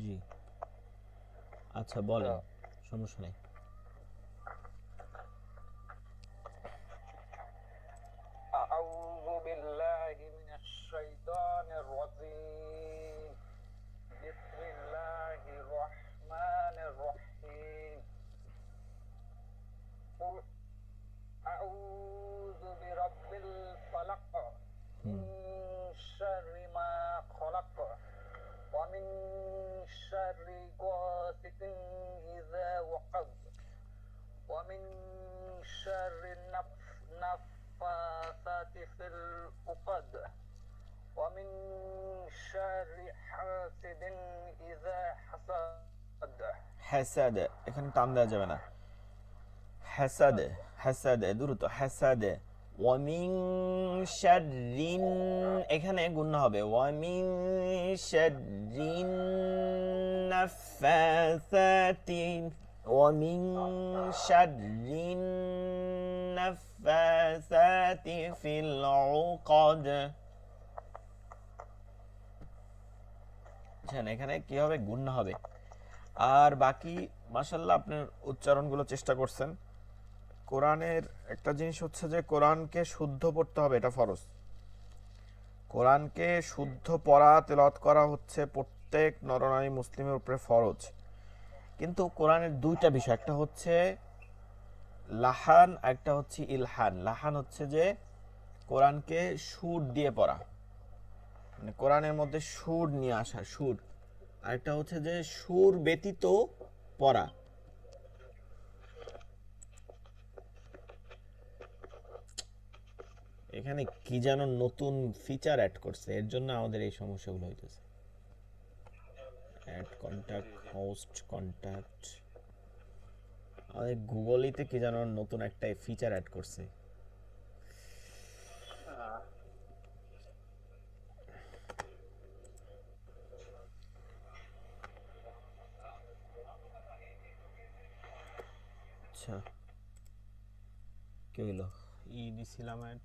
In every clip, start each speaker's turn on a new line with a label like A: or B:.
A: জি, আচ্ছা বলেন, সমস্যা নেই।
B: أعوذ بالله من الشيطان الرجيم بسم الله الرحمن الرحيم قل أعوذ برب الفلق من شر ما خلق ومن شر غاسق إذا وقب ومن شر النفاثات في العقد ومن شر حاسد إذا حسد
A: হ্যাসাদে, এখানে টান দেওয়া যাবে না। হ্যাসাদে, হ্যাসাদে দ্রুত, হ্যাসাদে। ওয়ামিন শাররিন, এখানে গুণনা হবে ওয়ামিন শাররিন নাফাসাতি, ওয়ামিন শাররিন নাফাসাতি ফিল উকাদ। এখানে কি হবে, গুণনা হবে। আর বাকি মাশাল্লাহ আপনার উচ্চারণগুলো চেষ্টা করছেন। কোরআনের একটা জিনিস হচ্ছে যে কোরআনকে শুদ্ধ পড়তে হবে, এটা ফরজ। কোরআনকে শুদ্ধ পড়া তেলাওয়াত করা হচ্ছে প্রত্যেক নরনারী মুসলিমের উপরে ফরজ। কিন্তু কোরআনের দুইটা বিষয়, একটা হচ্ছে লাহান, একটা হচ্ছে ইলহান। লাহান হচ্ছে যে কোরআনকে সুর দিয়ে পড়া, মানে কোরআনের মধ্যে সুর নিয়ে আসা, সুর। আরেকটা হচ্ছে যে সুর ব্যতীত পড়া। এখানে কি যেন নতুন ফিচার অ্যাড করছে, এর জন্য আমাদের এই সমস্যাগুলো হইতেছে। অ্যাড কন্টাক্ট, হোস্ট কন্টাক্ট, আমাদের গুগলিতে কি যেন নতুন একটা ফিচার অ্যাড করছে। আচ্ছা, কি হইলো? দিছিলাম add।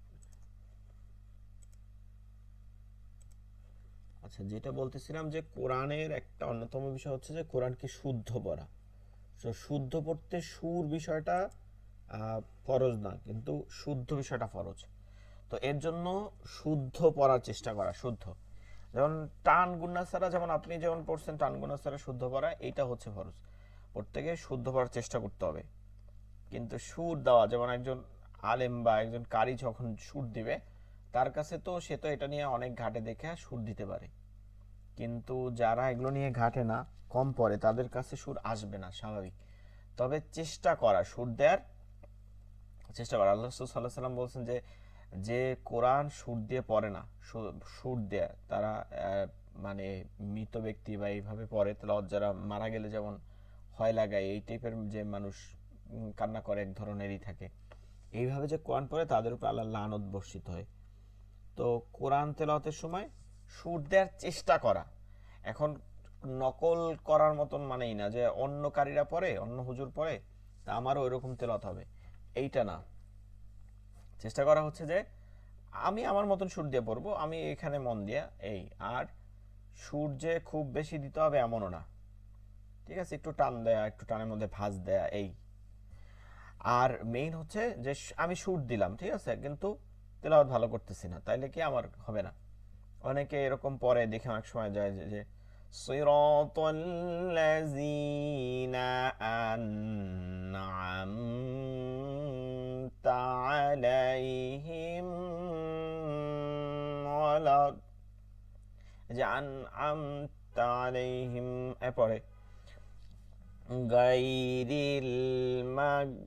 A: আচ্ছা, যেটা বলতেছিলাম যে কোরআনের একটা অন্যতম বিষয় হচ্ছে যে কোরআনকে শুদ্ধ পড়া। তো শুদ্ধ পড়তে সুর বিষয়টা ফরজ না, কিন্তু শুদ্ধ বিষয়টা ফরজ। তো এর জন্য শুদ্ধ পড়ার চেষ্টা করা, শুদ্ধ। যেমন টান গুন্না ছাড়া, যেমন আপনি যেমন পড়ছেন টান গুন্না ছাড়া শুদ্ধ পড়া, এইটা হচ্ছে ফরজ। প্রত্যেকে শুদ্ধ পড়ার চেষ্টা করতে হবে। কিন্তু সুর দেওয়া, যেমন একজন আলেম বা একজন কারি যখন সুর দিবে, তার কাছে তো সে তো এটা নিয়ে অনেক ঘাটে দেখে সুর দিতে পারে। কিন্তু যারা এগুলো নিয়ে ঘাটে না, কম পড়ে, তাদের কাছে সুর আসবে না, স্বাভাবিক। তবে চেষ্টা করা, সুর দেওয়ার চেষ্টা করা। আল্লাহ রাসূল সাল্লাল্লাহু আলাইহি ওয়াসাল্লাম বলছেন যে যে কোরআন সুর দিয়ে পড়ে না, সুর দেয় তারা মানে মৃত ব্যক্তি বা এইভাবে পড়ে, তাহলে যারা মারা গেলে যেমন হয় লাগায়, এই টাইপের যে মানুষ কান্না করে, এক ধরনেরই থাকে। এইভাবে যে কোরআন পড়ে তাদের উপর আল্লাহ লানত বর্ষিত হয়। তো কোরআন তেলাওয়াতের সময় সুর দেওয়ার চেষ্টা করা। এখন নকল করার মতন মানেই না যে অন্য কারীরা পড়ে, অন্য হুজুর পড়ে, তা আমারও ওইরকম তেলাওয়াত হবে, এইটা না। চেষ্টা করা হচ্ছে যে আমি আমার মতন সুর দিয়ে পড়বো, আমি এখানে মন দিয়া এই। আর সুর যে খুব বেশি দিতে হবে এমনও না, ঠিক আছে, একটু টান দেয়া, একটু টানের মধ্যে ভাঁজ দেয়া, এই। আর মেইন হচ্ছে যে আমি সুর দিলাম, ঠিক আছে, কিন্তু তেলাওয়াত ভালো করতেছি না, তাইলে কি আমার হবে না। অনেকে এরকম পরে দেখে অনেক সময় যায় যে সিরাতাল্লাযীনা আন'আমতা আলাইহিম ওয়ালা, যে আন'আমতা আলাইহিম, এরপরে গায়রিল মাগদুবি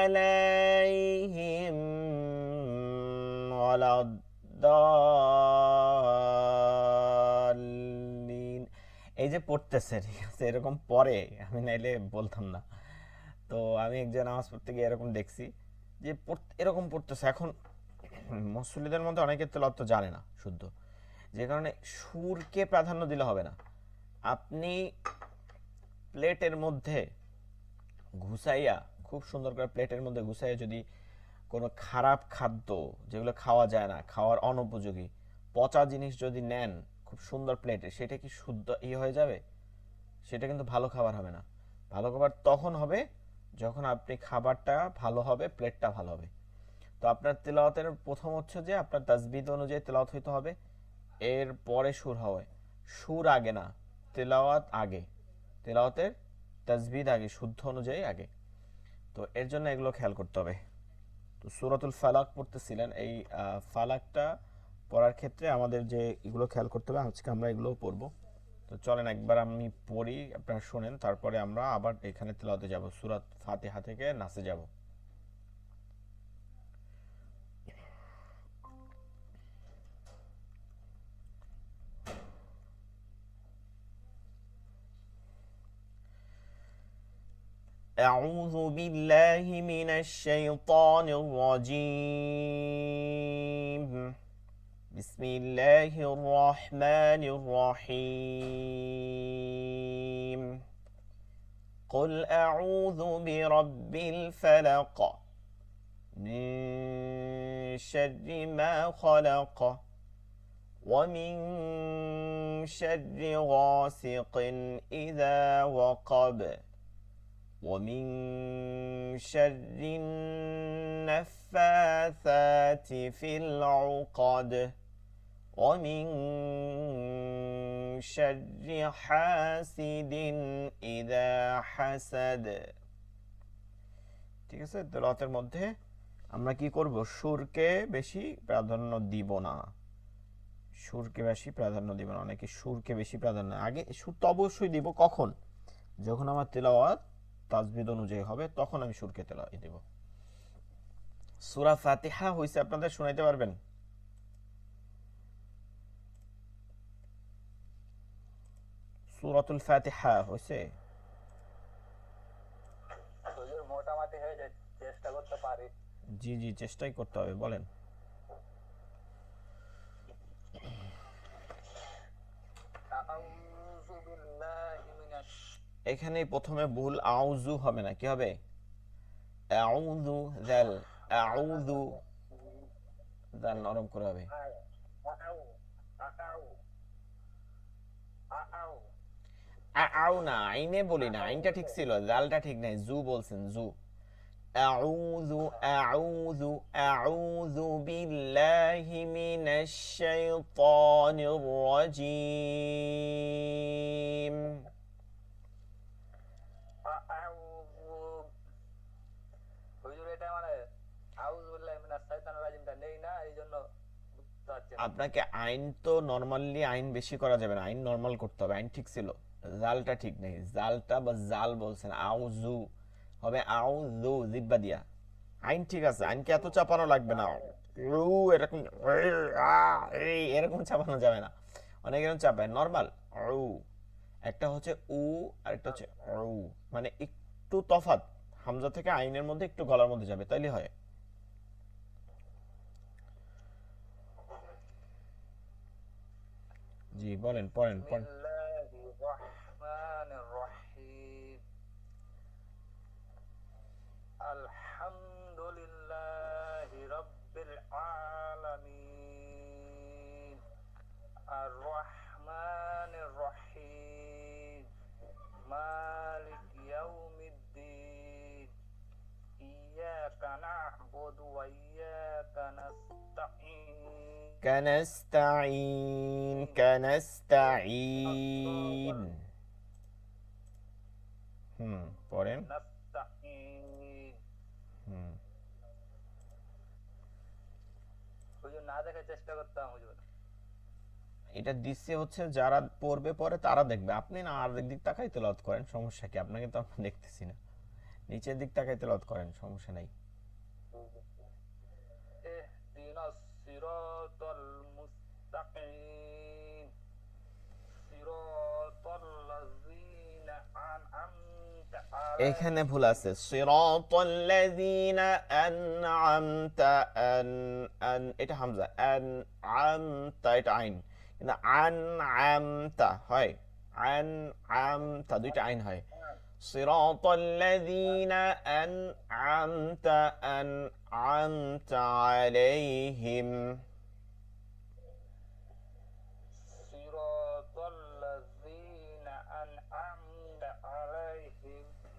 A: আলাইহিম ওয়ালাদ-দাল্লিন। এই যে পড়তেছে, ঠিক আছে, এরকম পরে আমি নাইলে বলতাম না। তো আমি একজন নামাজ পড়তে গিয়ে এরকম দেখছি যে এরকম পড়তেছে। এখন মুসল্লিদের মধ্যে অনেকে তেলাওয়াত তো জানে না শুদ্ধ, যে কারণে সুরকে প্রাধান্য দিলে হবে না। আপনি প্লেটের মধ্যে ঘুষাইয়া, খুব সুন্দর করে প্লেটের মধ্যে ঘুষাইয়া যদি কোনো খারাপ খাদ্য, যেগুলো খাওয়া যায় না, খাওয়ার অনুপযোগী, পচা জিনিস যদি নেন খুব সুন্দর প্লেটে, সেটা কি শুদ্ধ হয়ে যাবে? সেটা কিন্তু ভালো খাবার হবে না। ভালো খাবার তখন হবে যখন আপনি খাবারটা ভালো হবে, প্লেটটা ভালো হবে। তো আপনার তেলাওয়াতের প্রথম হচ্ছে যে আপনার তাসবিদ অনুযায়ী তেলাওয়াত হইতে হবে, এর পরে সুর হবে। সুর আগে না, তেলাওয়াত আগে, তেলাওয়াতের তাসবিদ আগে, শুদ্ধ অনুযায়ী আগে। তো এর জন্য এগুলো খেয়াল করতে হবে। তো সূরাতুল ফালাক পড়তেছিলেন, এই ফালাকটা পড়ার ক্ষেত্রে আমাদের যে এগুলো খেয়াল করতে হবে, আজকে আমরা এগুলোও পড়বো। তো চলেন একবার আমি পড়ি, আপনারা শোনেন, তারপরে আমরা আবার এখানে তেলাওয়াতে যাব, সূরাত ফাতিহা থেকে নাসে যাব। أعوذ بالله من الشيطان الرجيم. بسم الله الرحمن الرحيم. قل أعوذ برب الفلق من شر ما خلق ومن شر غاسق إذا وقب ومن شر النفاثات في العقد ومن شر حاسد إذا حسد. ঠিক আছে, তেলাওয়াতের মধ্যে আমরা কি করব, সুরকে বেশি প্রাধান্য দিব না, সুরকে বেশি প্রাধান্য দিব না। অনেকে সুরকে বেশি প্রাধান্য, আগে সুর তো অবশ্যই দিব, কখন, যখন আমার তেলাওয়াত তাজবিদ অনুযায়ী হবে তখন আমি সুরকে তেলাওয়াত দেব। সূরা ফাতিহা হইছে, আপনাদের শোনাইতে পারবেন? সূরাতুল ফাতিহা হইছে?
B: হুজুর মোটামুটি হয়ে যায়, চেষ্টা করতে পারি।
A: জি জি, চেষ্টাই করতে হবে, বলেন।
B: আউযু বিল্লাহি মিনাশ,
A: এখানে প্রথমে ভুল, আউযু হবে না, কি হবে? আউযু, জাল, আউযু, জাল নরম করে হবে।
B: আউ আউ আউ
A: আউ না, আইনে বলি না, আইনটা ঠিক ছিল, জালটা ঠিক নাই, জু বলছেন, জু। আউযু আউযু আউযু বিল্লাহি মিনাশ শাইতানির রাজীম।
B: আউযু। হুজুর এটা মানে আউযু বিল্লাহি মিনাশ শাইতানির রাজিমটা নেই না, এইজন্য বুঝতে পারছি না।
A: আপনাকে আইন তো নরমালি আইন বেশি করা যাবে না, আইন নরমাল করতে হবে, আইন ঠিক ছিল, জালটা ঠিক নেই, জালটা বা জাল বলছেন, আউযু হবে আউযু জিব্বা দিয়া। আইন ঠিক আছে, আইনকে এত চাপানো লাগবে না, রু এরকম, এরকম চাপানো যাবে না, অনেক এরকম চাপায়, নরমাল রু। একটা হচ্ছে উ আর একটা হচ্ছে রু, মানে একটু তফাৎ, হামজা থেকে আইনের মধ্যে একটু গলার মধ্যে যাবে, তাইলে হয়। জি বলেন, পড়েন পড়েন।
B: বিসমিল্লাহির রহমানির রহিম। আলহামদুলিল্লাহি রাব্বিল আলামিন। আর রহমানির রহিম। মালিক ইয়াউমিদ্দিন। ইয়াকা না'বুদু ওয়া ইয়াকা নাস্তাঈন।
A: كنستعين كنستعين. পড়েন।
B: নাস্তাঈন।
A: হুম,
B: হুজুর না দেখে চেষ্টা করতাম হুজুর।
A: এটা দিচ্ছে হচ্ছে যারা পড়বে পরে তারা দেখবে, আপনি না আর দিক তাকাই তেলাওয়াত করেন, সমস্যা কি? আপনাকে তো আমরা দেখতেছি না, নিচের দিক তাকাই তেলাওয়াত করেন, সমস্যা নাই।
B: ইহদিনাস সিরাতাল মুস্তাকিম। সিরাতাল লাযিনা আন'আমতা আলাইহিম।
A: এখানে ভুল আছে, সিরাতাল্লাযীনা আন'আমতা, এটা হামজা, আন'আমতা এটা আইন, কিন্তু আন'আমতা হয়, আন'আমতা দুইটা আইন হয়। সিরাতাল্লাযীনা আন'আমতা আলাইহিম।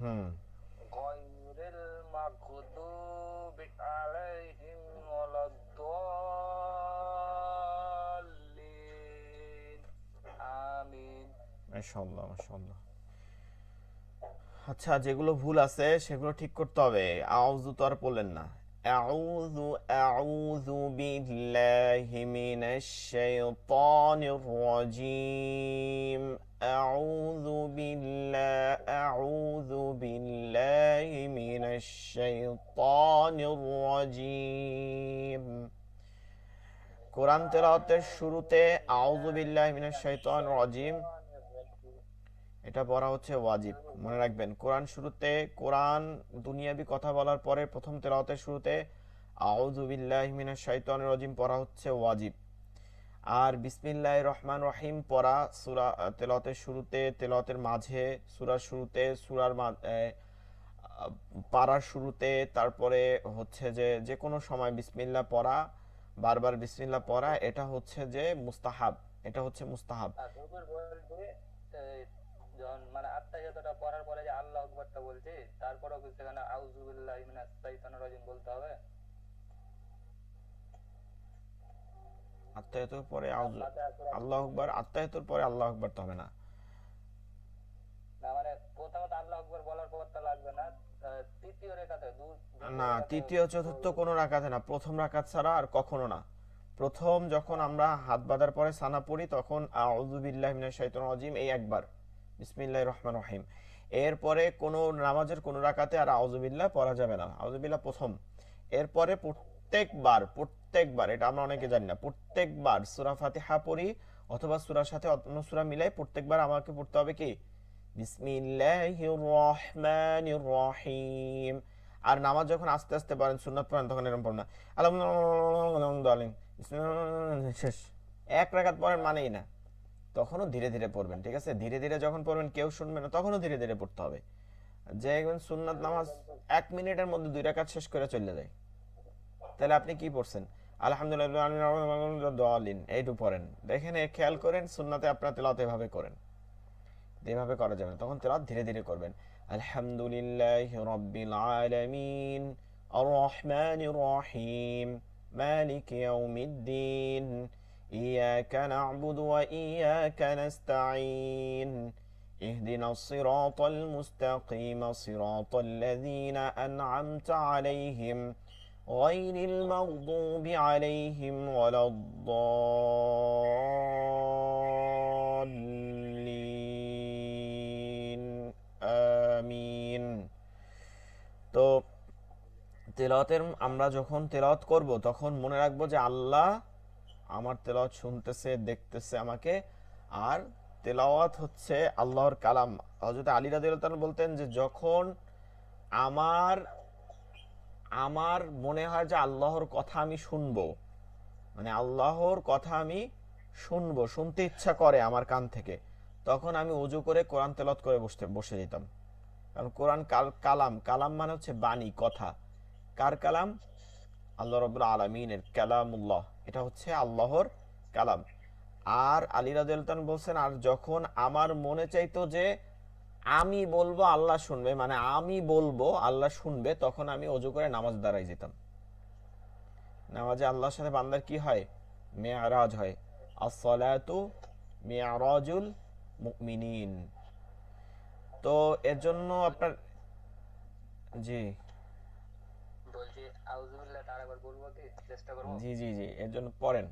A: হুম,
B: গয়রিল মাগদুবি আলাইহিম ওয়ালাদ-দাল্লিন। আমিন।
A: মাশাআল্লাহ মাশাআল্লাহ। আচ্ছা, যেগুলো ভুল আছে সেগুলো ঠিক করতে হবে। আউযু তো আর বললেন না। আউযু আউযু বিল্লাহি মিনাশ শাইতানির রাজিম। আউযু বিল্লাহি মিনাশ শাইতানির রাজিম। কোরআন তেলাওয়াতের শুরুতে আউযু বিল্লাহি মিনাশ শাইতানির রাজিম এটা পড়া হচ্ছে ওয়াজিব। মনে রাখবেন, কোরআন শুরুতে, কোরআন দুনিয়াবি কথা বলার পরে প্রথম তেলাওয়াতের শুরুতে আউযু বিল্লাহি মিনাশ শাইতানির রাজিম পড়া হচ্ছে ওয়াজিব। আর বিসমিল্লাহির রহমান রহিম পড়া সূরা তেলাওয়াতের শুরুতে, তেলাওয়াতের মাঝে, সূরার শুরুতে, পারার শুরুতে, তারপরে হচ্ছে যে যে কোনো সময় বিসমিল্লাহ পড়া, বারবার বিসমিল্লাহ পড়া, এটা হচ্ছে যে মুস্তাহাব। এটা হচ্ছে মুস্তাহাব।
B: আর হুজুর বলছে এই, যখন মানে আত্তাহিয়াতুটা পড়ার পরে যে আল্লাহু আকবারটা বলছি, তারপরেও কি সেখানে আউযু বিল্লাহি মিনাশ শাইতানির রাজিম বলতে হবে?
A: আত্মায়াতুর পরে
B: না
A: আউযু
B: ফাতিহা সূরা,
A: আল্লাহু আকবার, আত্মায়াতুর পরে আল্লাহু আকবার তো হবে না।
B: না মানে প্রথমত আল্লাহু আকবার বলার পর তো লাগবে না, তৃতীয় রেখাতে দ্বিতীয়
A: না,
B: রেখাতে
A: তৃতীয় চতুর্থ কোনো রাকাতে না, প্রথম রাকাত ছাড়া আর কখনো না। প্রথম যখন আমরা হাত বাঁধার পরে সানা পড়ি তখন আউযু বিল্লাহি মিনাশ শাইতানির রাজিম এই একবার, বিসমিল্লাহির রহমানির রহিম। এরপরে কোনো নামাজের কোনো রাকাতে আর আউযু বিল্লাহ পড়া যাবে না। আউযু বিল্লাহ প্রথম। এরপরে প্রত্যেকবার এটা আমরা অনেকে জানি না, প্রত্যেকবার সূরা ফাতিহা পড়ি অথবা সূরার সাথে অন্য সূরা মিলাই প্রত্যেকবার আমাকে পড়তে হবে কি বিসমিল্লাহির রহমানির রহিম। আর নামাজ যখন আস্তে আস্তে পড়েন, সুন্নাত পড়েন, তখন এরকম পড়েন না আলহামদুলিল্লাহ শেষ। এক রাকাত পড়েন মানেই না, তখনও ধীরে ধীরে পড়বেন, ঠিক আছে? ধীরে ধীরে যখন পড়বেন কেউ শুনবে না, তখনও ধীরে ধীরে পড়তে হবে। যে একজন সুন্নাত নামাজ 1 মিনিটের মধ্যে 2 রাকাত শেষ করে চলে যায়, তাহলে আপনি কি পড়ছেন? আলহামদুলিল্লাহ এইটু পড়েন। দেখেন, খেয়াল করেন সুন্নাতে আপনার তেলাওয়াত এভাবে করেন, এভাবে করা যাবে না, তখন তেলাওয়াত ধীরে ধীরে করবেন। আলহামদুলিল্লাহি রাব্বিল আলামিন আর রহমানির রহিম মালিকি ইয়াউমিদ্দিন ইয়াকা না'বুদু ওয়া ইয়াকা নাস্তাঈন اهدنا الصراط المستقيم صراط الذين أنعمت عليهم غير المغضوب عليهم ولا الضالين আমিন। তো তেলাওয়াতের আমরা যখন তেলাওয়াত করব তখন মনে রাখবো যে আল্লাহ আমার তেলাওয়াত শুনতেছে, দেখতেছে আমাকে। আর তেলাওয়াত হচ্ছে আল্লাহর কালাম। হযরত আলী রাদিয়াল্লাহু তাআলা বলতেন যে যখন আমার আমার মনে হয় যে আল্লাহর কথা আমি শুনবো, মানে আল্লাহর কথা আমি শুনবো, শুনতে ইচ্ছা করে আমার কান থেকে, তখন আমি ওযু করে কোরআন তেলাওয়াত করে বসে যেতাম। কারণ কোরআন কালাম, কালাম মানে হচ্ছে বাণী, কথা। কার কালাম? আল্লাহ রাব্বুল আলামিনের কালামুল্লাহ, এটা হচ্ছে আল্লাহর কালাম। আর আলী রাদিয়াল্লাহু তাআলা বলছেন, আর যখন আমার মনে চাইতো যে আমি বলবো আল্লাহ শুনবে, মানে আমি বলবো আল্লাহ শুনবে, তখন আমি ওযু করে নামাজ দাঁড়াই যেতাম। নামাজে আল্লাহর সাথে বান্দার কি হয়? মেরাজ হয়। আসসালাতু মিরাজুল মুমিনিন। তো এর জন্য আপনার, জি
B: বলছি আউযু বিল্লাহটা আরেকবার বলবো কি? চেষ্টা করবো।
A: জি জি জি এর জন্য পড়েন।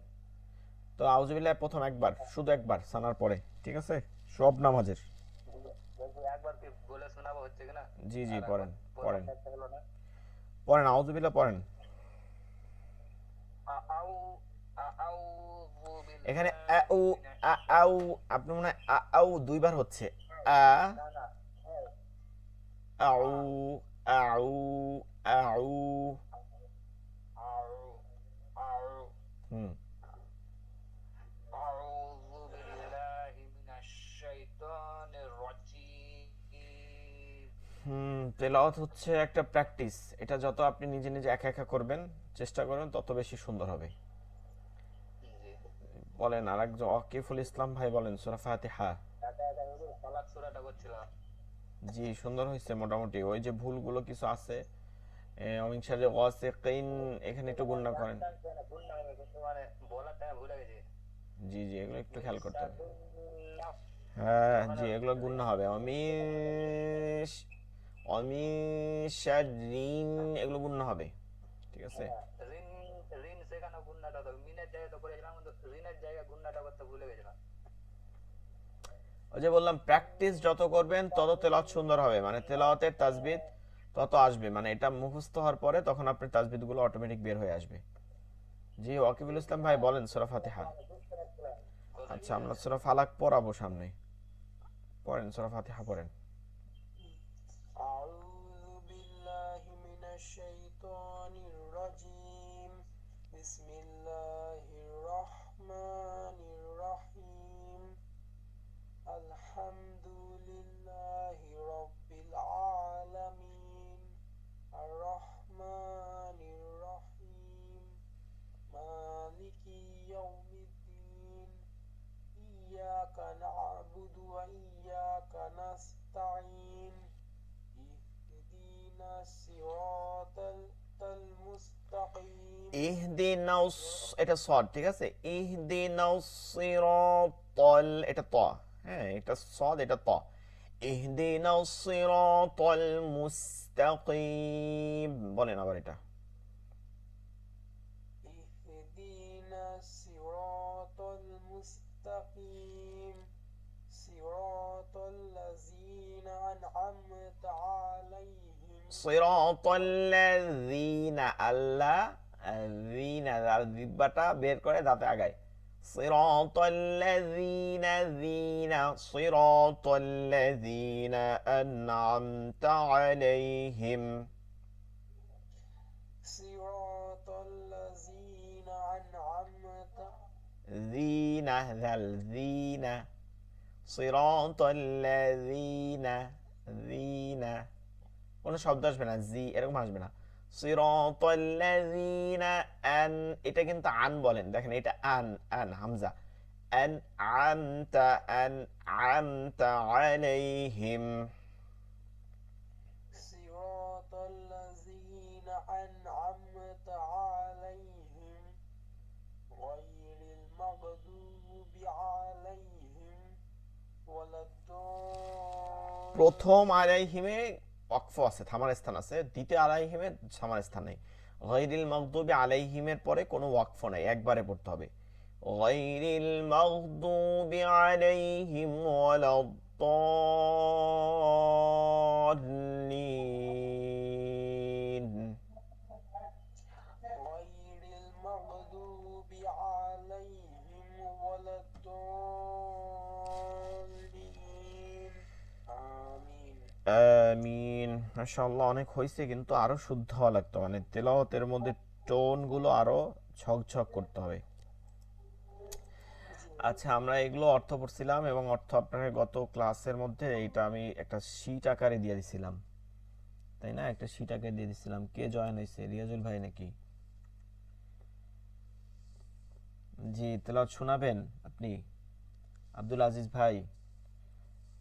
A: তো আউযুবিল্লাহ প্রথম একবার, শুধু একবার সানার পরে, ঠিক আছে? সব নামাজের।
B: বলছি একবার কি বলে শোনাবো, হচ্ছে কিনা?
A: জি জি
B: আর একবার
A: পড়েন,
B: প্রথম
A: পড়েন,
B: একটা হলো না।
A: পড়েন আউযুবিল্লাহ পড়েন।
B: আউ আউযু
A: এখানে
B: বিল্লাহি
A: আউ
B: মিনাশ,
A: আউ আপনি মনে হয় আউ দুইবার হচ্ছে। আ
B: না না,
A: আউ
B: আ
A: আউ আউ
B: আউ আউ
A: হুম
B: আউযু বিল্লাহি মিনাশ শাইতানির রাজিম।
A: তেলাওয়াত হচ্ছে একটা প্র্যাকটিস। এটা যত আপনি নিজে নিজে একা একা করবেন, চেষ্টা করবেন, তত বেশি সুন্দর হবে।
B: জি,
A: বলেন আরেকজন, ওয়াকিফুল ইসলাম ভাই বলেন সূরা ফাতিহা।
B: একা একা শুধু ফালাক সূরাটা করছিলাম।
A: জি সুন্দর হয়েছে মোটামুটি। ওই যে ভুলগুলো কিছু আছে, অমিংসারে ওয়াসিকিন, এখানে একটু গুণনা করেন।
B: ভুল না হবে কিন্তু মানে বলার টাইমে ভুলে গেছি।
A: জি জি, এগুলো একটু খেয়াল করতে হবে।
B: মিশাতুল্লাহ,
A: হ্যাঁ
B: ওখানে
A: জি, এগুলো গুণনা হবে। অমিশ, অমিশারিন, এগুলো গুণনা হবে, ঠিক আছে।
B: ঋণ, ঋণ সেখানে গুন্নাটা তো মিনের জায়গায় তো করেছিলাম, কিন্তু ঋণের জায়গায় গুন্নাটা করতে ভুলে গেছিলাম।
A: ওই যে বললাম, প্র্যাকটিস যত করবেন তত তেলাওয়াত সুন্দর হবে, মানে তেলাওয়াতের তাজবিদ তত আসবে, মানে এটা মুখস্থ হওয়ার পরে তখন আপনার তাজবিদগুলো অটোমেটিক বের হয়ে আসবে। জি ওয়াকিবুল ইসলাম ভাই বলেন সূরা ফাতিহা। আচ্ছা আমরা সূরা ফালাক পড়াবো সামনে, পড়েন সূরা ফাতিহা পড়েন।
C: أعوذ بالله من الشيطان الرجيم بسم الله الرحمن الرحيم الحمد لله رب العالمين الرحمن الرحيم مالك يوم الدين إياك نعبد وإياك نستعين اهدنا الصراط المستقيم
A: ইহদিনাউস, এটা সদ, ঠিক আছে। ইহদিনাউস সিরাতাল, এটা ত, হ্যাঁ এটা সদ এটা ত। ইহদিনাউস সিরাতাল মুস্তাকিম, বলেন আবার এটা।
C: اهدنا الصراط المستقيم صراط الذين أنعمت عليهم
A: সিরাতাল্লাযীনা, আল্লাহ যীনা, জিহ্বাটা বের করে দাঁতে আগায়। সিরাতাল্লাযীনা, যীনা, সিরাতাল্লাযীনা আন'আমতা আলাইহিম।
C: صراط الذين أنعمت
A: যীনা, যাল যীনা, সিরাতাল্লাযীনা, যীনা, কোনো শব্দ আসবে না, জি এরকম আসবে না। সিরাতাল্লাযীনা আন, এটা কিন্তু আন বলেন, দেখেন এটা আন, আন হামজা, আন আমতা, আন আমতা আলাইহিম।
C: صراط الذين أنعمت عليهم غير المغضوب عليهم ولا الضالين
A: প্রথম আলাইহিমে ওয়াকফ আছে, থামার স্থান আছে। দ্বিতীয় আলাইহিমে থামার স্থান নেই। গায়রিল মাগদুবি আলাইহিমের পরে কোনো ওয়াকফ নাই, একবারে পড়তে হবে। গায়রিল মাগদুবি আলাইহিম ওয়ালাদ-দাল্লিন।
C: غير المغضوب عليهم ولا الضالين آمين
A: আমিন। মাশাআল্লাহ, অনেক হয়েছে, কিন্তু আরো শুদ্ধ হওয়া লাগতো, মানে তেলাওয়াতের মধ্যে টোন গুলো আরো ঝকঝক করতে হবে। আচ্ছা আমরা এগুলো অর্থ পড়ছিলাম, এবং অর্থ আপনাকে গত ক্লাসের মধ্যে এইটা আমি একটা শীট আকারে দিয়ে দিছিলাম, তাই না? একটা শীট আকারে দিয়ে দিছিলাম। কে জয়েন হয়েছে? রিয়াজুল ভাই নাকি? জি তেলাওয়াত শোনাবেন আপনি? আব্দুল আজিজ ভাই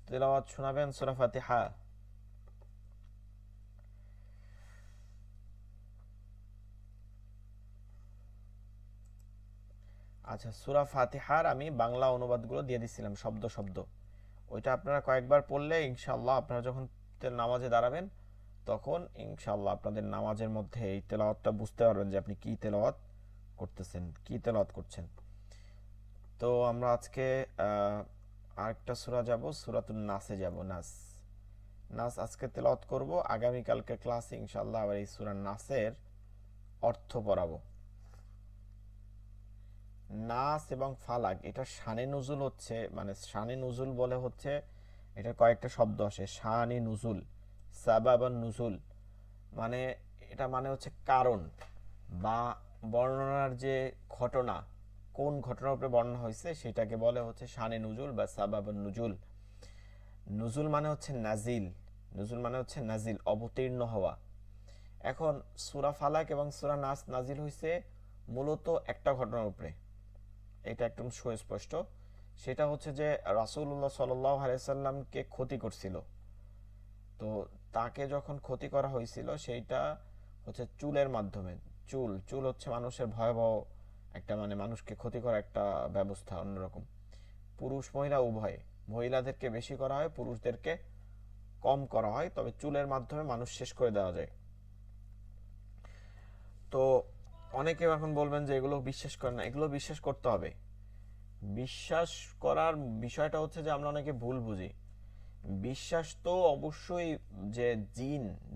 A: তেলাওয়াত শোনাবেন সূরা ফাতিহা। আচ্ছা সূরা ফাতিহার আমি বাংলা অনুবাদগুলো দিয়ে দিছিলাম শব্দ শব্দ, ওইটা আপনারা কয়েকবার পড়লে ইনশাআল্লাহ আপনারা যখন নামাজে দাঁড়াবেন তখন ইনশাআল্লাহ আপনাদের নামাজের মধ্যে এই তেলাওয়াতটা বুঝতে পারবেন যে আপনি কি তেলাওয়াত করতেছেন, কি তেলাওয়াত করছেন। তো আমরা আজকে আরেকটা সূরা যাব, সূরাতুন নাসে যাব। নাস, নাস আজকে তেলাওয়াত করব। আগামী কালকে ক্লাসে ইনশাআল্লাহ আবার এই সূরা নাসের অর্থ পড়াবো। নাস এবং ফালাক, এটা শানে নুজুল হচ্ছে, মানে শানে নুজুল বলে হচ্ছে, এটা কয়েকটা শব্দ আসে, শানে নুজুল, সাবাবান নুজুল, মানে এটা মানে হচ্ছে কারণ বা বর্ণনার যে ঘটনা, কোন ঘটনার উপরে বর্ণনা হয়েছে সেটাকে বলে হচ্ছে শানে নুজুল বা সাবাবান নুজুল। নুজুল মানে হচ্ছে নাজিল, নুজুল মানে হচ্ছে নাজিল, অবতীর্ণ হওয়া। এখন সূরা ফালাক এবং সূরা নাস নাজিল হয়েছে মূলত একটা ঘটনার উপরে, এটা একদম সুস্পষ্ট। সেটা হচ্ছে যে রাসূলুল্লাহ সাল্লাল্লাহু আলাইহি সাল্লামকে ক্ষতি করছিল, তো তাকে যখন ক্ষতি করা হয়েছিল সেইটা হচ্ছে চুলের মাধ্যমে। চুল চুল হচ্ছে মানুষের ভয়াবহ একটা, মানে মানুষকে ক্ষতি করা একটা ব্যবস্থা অন্যরকম। পুরুষ মহিলা উভয়ে, মহিলাদেরকে বেশি করা হয়, পুরুষদেরকে কম করা হয়, তবে চুলের মাধ্যমে মানুষ শেষ করে দেওয়া যায়। তো অনেকে এখন বলবেন যে এগুলো বিশ্বাস করেন না, এগুলো বিশ্বাস করতে হবে। বিশ্বাস করার বিষয়টা হচ্ছে যে আমরা অনেকে ভুল বুঝি। বিশ্বাস তো অবশ্যই যে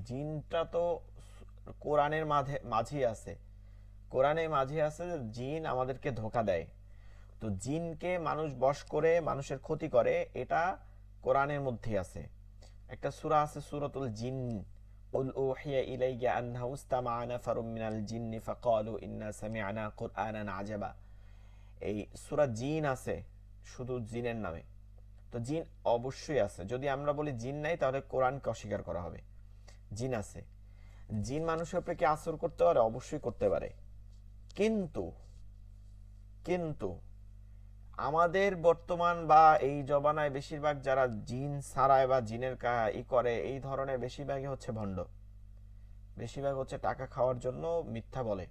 A: জিনটা তো কোরআনের মাঝে আছে। কোরআনের মাঝে আছে যে জিন আমাদেরকে ধোঁকা দেয়। তো জিনকে মানুষ বশ করে মানুষের ক্ষতি করে, এটা কোরআনের মধ্যে আছে। একটা সূরা আছে সূরাতুল জিন, قل أوحي إلي أنه استمع نفر من الجن فقالوا إنا سمعنا قرآنا عجبا। এই সূরা জিন আছে শুধু জিনের নামে। তো জিন অবশ্যই আছে, যদি আমরা বলি জিন নাই তাহলে কোরআনকে অস্বীকার করা হবে। জিন আছে। জিন মানুষের উপরে কি আসর করতে পারে? অবশ্যই করতে পারে। কিন্তু কিন্তু আমাদের বর্তমান বা এই জমানায় বেশিরভাগ যারা জিন ছাড়ায় বা জিনের করে, এই ধরনের বেশিরভাগই হচ্ছে ভণ্ড। বেশিরভাগ হচ্ছে টাকা খাওয়ার জন্য মিথ্যা বলে,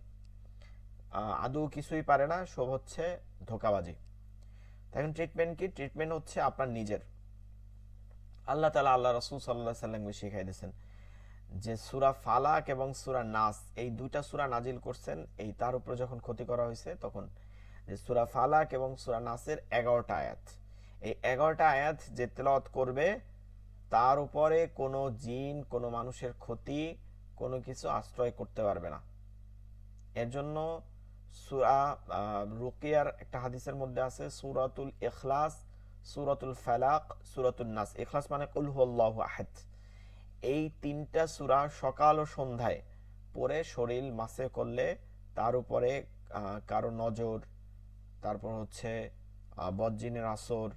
A: আদৌ কিছুই পারে না, সব হচ্ছে ধোঁকাবাজি। এখন ট্রিটমেন্ট কি? ট্রিটমেন্ট হচ্ছে আপনার নিজের। আল্লাহ তাআলা আল্লাহ রাসূল সাল্লাল্লাহু আলাইহি ওয়াসাল্লামকে শিখাই দিয়েছেন যে সূরা ফালাক এবং সূরা নাস, এই দুইটা সূরা নাজিল করছেন এই তার উপরে যখন ক্ষতি করা হয়েছে তখন, যে সূরা ফালাক এবং সূরা নাসের 11টা আয়াত, এই 11টা আয়াত যে তেলাওয়াত করবে তার উপরে কোনো জিন, কোনো মানুষের ক্ষতি, কোনো কিছু আশ্রয় করতে পারবে না। এর জন্য সূরা রুকিয়ার একটা হাদিসের মধ্যে আছে সূরাতুল ইখলাস, সূরাতুল ফালাক, সূরাতুন নাস। ইখলাস মানে কুল হুয়াল্লাহু আহাদ। এই তিনটা সূরা সকাল ও সন্ধ্যায় পড়ে শরীর মাসে করলে তার উপরে কারো নজর, তারপর হচ্ছে বদজিনের আসর,